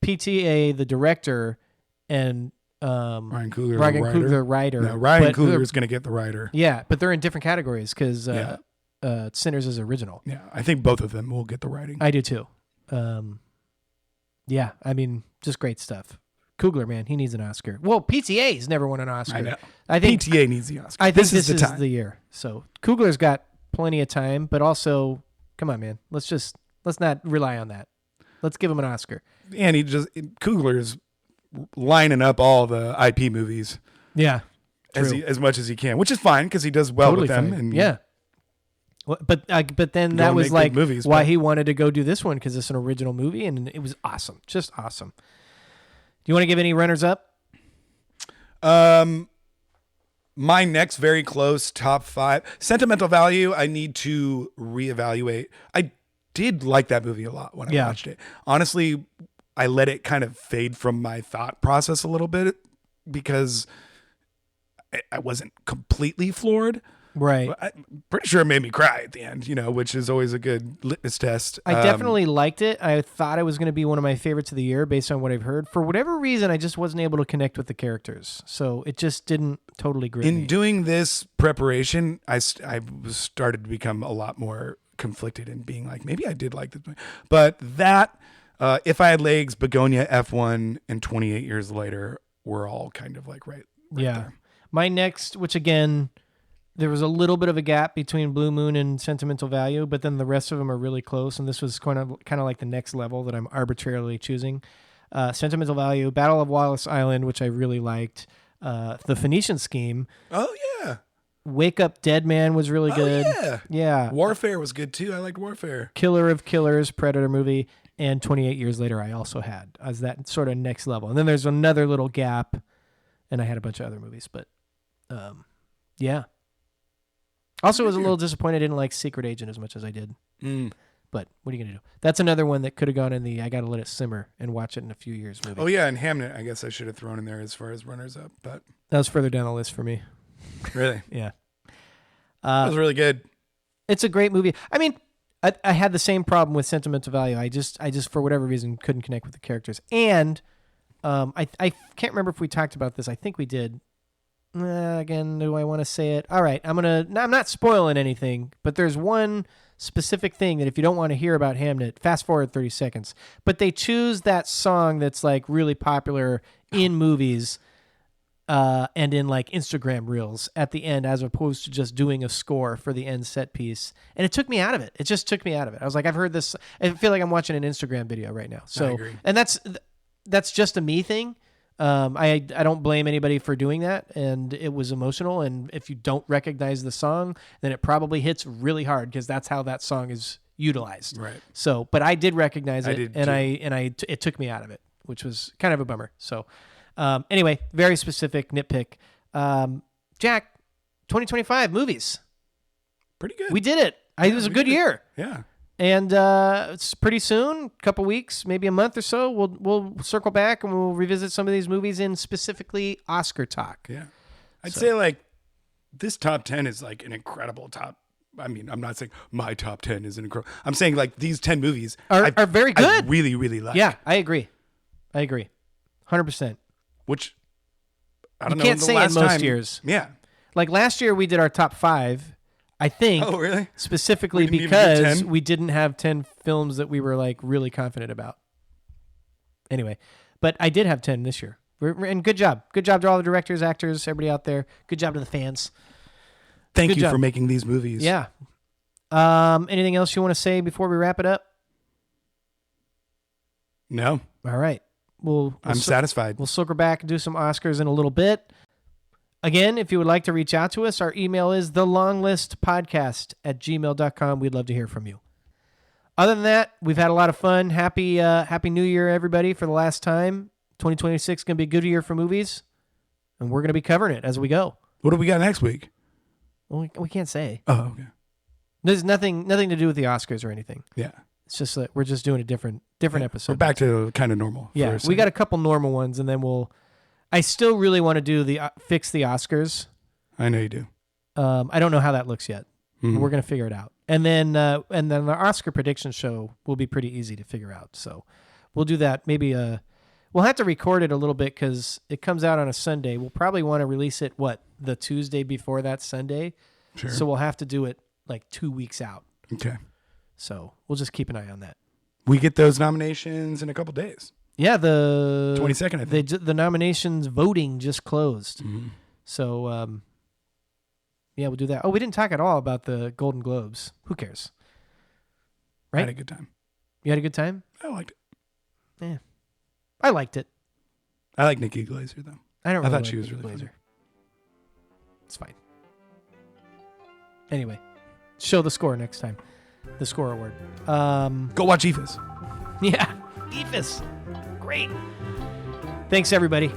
PTA the director and Ryan Coogler the writer. No, Ryan Coogler is going to get the writer. Yeah, but they're in different categories because Sinners is original. Yeah, I think both of them will get the writing. I do too. Yeah, I mean, just great stuff. Coogler, man, he needs an Oscar. Well, PTA's never won an Oscar. I know. I think PTA needs the Oscar. I think this is is the year. So Coogler's got plenty of time, but also, come on, man, let's not rely on that. Let's give him an Oscar. And Coogler's lining up all the IP movies. Yeah, as much as he can, which is fine because he does well with them. Fine. And yeah. But then Go that and was make like big movies, why but- he wanted to go do this one, because it's an original movie and it was awesome, just awesome. Do you want to give any runners up? My next very close top 5, Sentimental Value, I need to reevaluate. I did like that movie a lot when I watched it. Honestly, I let it kind of fade from my thought process a little bit because I wasn't completely floored. Right. I'm pretty sure it made me cry at the end, which is always a good litmus test. I definitely liked it. I thought it was going to be one of my favorites of the year based on what I've heard. For whatever reason, I just wasn't able to connect with the characters. So it just didn't totally grip me. In doing this preparation, I started to become a lot more conflicted and being like, maybe I did like this movie. But that, If I Had Legs, Begonia, F1, and 28 Years Later were all kind of like right there. My next, which again, there was a little bit of a gap between Blue Moon and Sentimental Value, but then the rest of them are really close. And this was kind of like the next level that I'm arbitrarily choosing. Sentimental Value, Battle of Wallace Island, which I really liked. The Phoenician Scheme. Oh, yeah. Wake Up Dead Man was really good. Yeah. Warfare was good too. I liked Warfare. Killer of Killers, Predator movie, and 28 Years Later I also had as that sort of next level. And then there's another little gap, and I had a bunch of other movies, but yeah. Also, was a little disappointed I didn't like Secret Agent as much as I did. But what are you going to do? That's another one that could have gone in the I got to let it simmer and watch it in a few years movie. Oh, yeah, and Hamnet, I guess I should have thrown in there as far as runners-up, but... That was further down the list for me. Really? Yeah. That was really good. It's a great movie. I mean, I had the same problem with Sentimental Value. I just for whatever reason couldn't connect with the characters. And I can't remember if we talked about this. I think we did. Again, do I want to say it? All right, I'm not spoiling anything, but there's one specific thing that if you don't want to hear about Hamnet, fast forward 30 seconds. But they choose that song that's like really popular in movies and in like Instagram reels at the end, as opposed to just doing a score for the end set piece. And it took me out of it. It just took me out of it. I was like, I've heard this. I feel like I'm watching an Instagram video right now. So, I agree. And that's just a me thing. I don't blame anybody for doing that, and it was emotional. And if you don't recognize the song, then it probably hits really hard because that's how that song is utilized. Right. So, but I did recognize it, and it took me out of it, which was kind of a bummer. So, anyway, very specific nitpick. Jack, 2025 movies. Pretty good. We did it. It was a good year. Yeah. And it's pretty soon, a couple weeks, maybe a month or so, we'll circle back and we'll revisit some of these movies in specifically Oscar talk. Yeah. I'd say like this top 10 is like an incredible top. I mean, I'm not saying my top 10 is an incredible. I'm saying like these 10 movies are very good. I really, really like. Yeah, I agree. 100%. Which I don't know. You can't say in most years. Yeah. Like last year we did our top 5. I think. Oh, really? Specifically because we didn't have 10 films that we were like really confident about. Anyway, but I did have 10 this year. And good job. Good job to all the directors, actors, everybody out there. Good job to the fans. Thank Good you job. for making these movies. Yeah. Anything else you want to say before we wrap it up? No. All right. I'm satisfied. We'll circle back and do some Oscars in a little bit. Again, if you would like to reach out to us, our email is thelonglistpodcast@gmail.com. We'd love to hear from you. Other than that, we've had a lot of fun. Happy New Year, everybody, for the last time. 2026 is going to be a good year for movies, and we're going to be covering it as we go. What do we got next week? Well, we can't say. Oh, okay. There's nothing to do with the Oscars or anything. Yeah. It's just that we're just doing a different episode. We're back to kind of normal. Yeah, we got a couple normal ones, and then I still really want to do the fix the Oscars. I know you do. I don't know how that looks yet. Mm-hmm. We're gonna figure it out, and then the Oscar prediction show will be pretty easy to figure out. So we'll do that. Maybe we'll have to record it a little bit because it comes out on a Sunday. We'll probably want to release it the Tuesday before that Sunday. Sure. So we'll have to do it like 2 weeks out. Okay. So we'll just keep an eye on that. We get those nominations in a couple days. Yeah, the 22nd, I think. the nominations voting just closed. Mm-hmm. So, yeah, we'll do that. Oh, we didn't talk at all about the Golden Globes. Who cares? Right? I had a good time. You had a good time? I liked it. Yeah. I liked it. I like Nikki Glaser, though. I don't. I Really thought like she was Nikki really Glaser. funny. It's fine. Anyway, show the score next time. The score award. Go watch EFIS. Yeah. EFIS. Great. Thanks, everybody.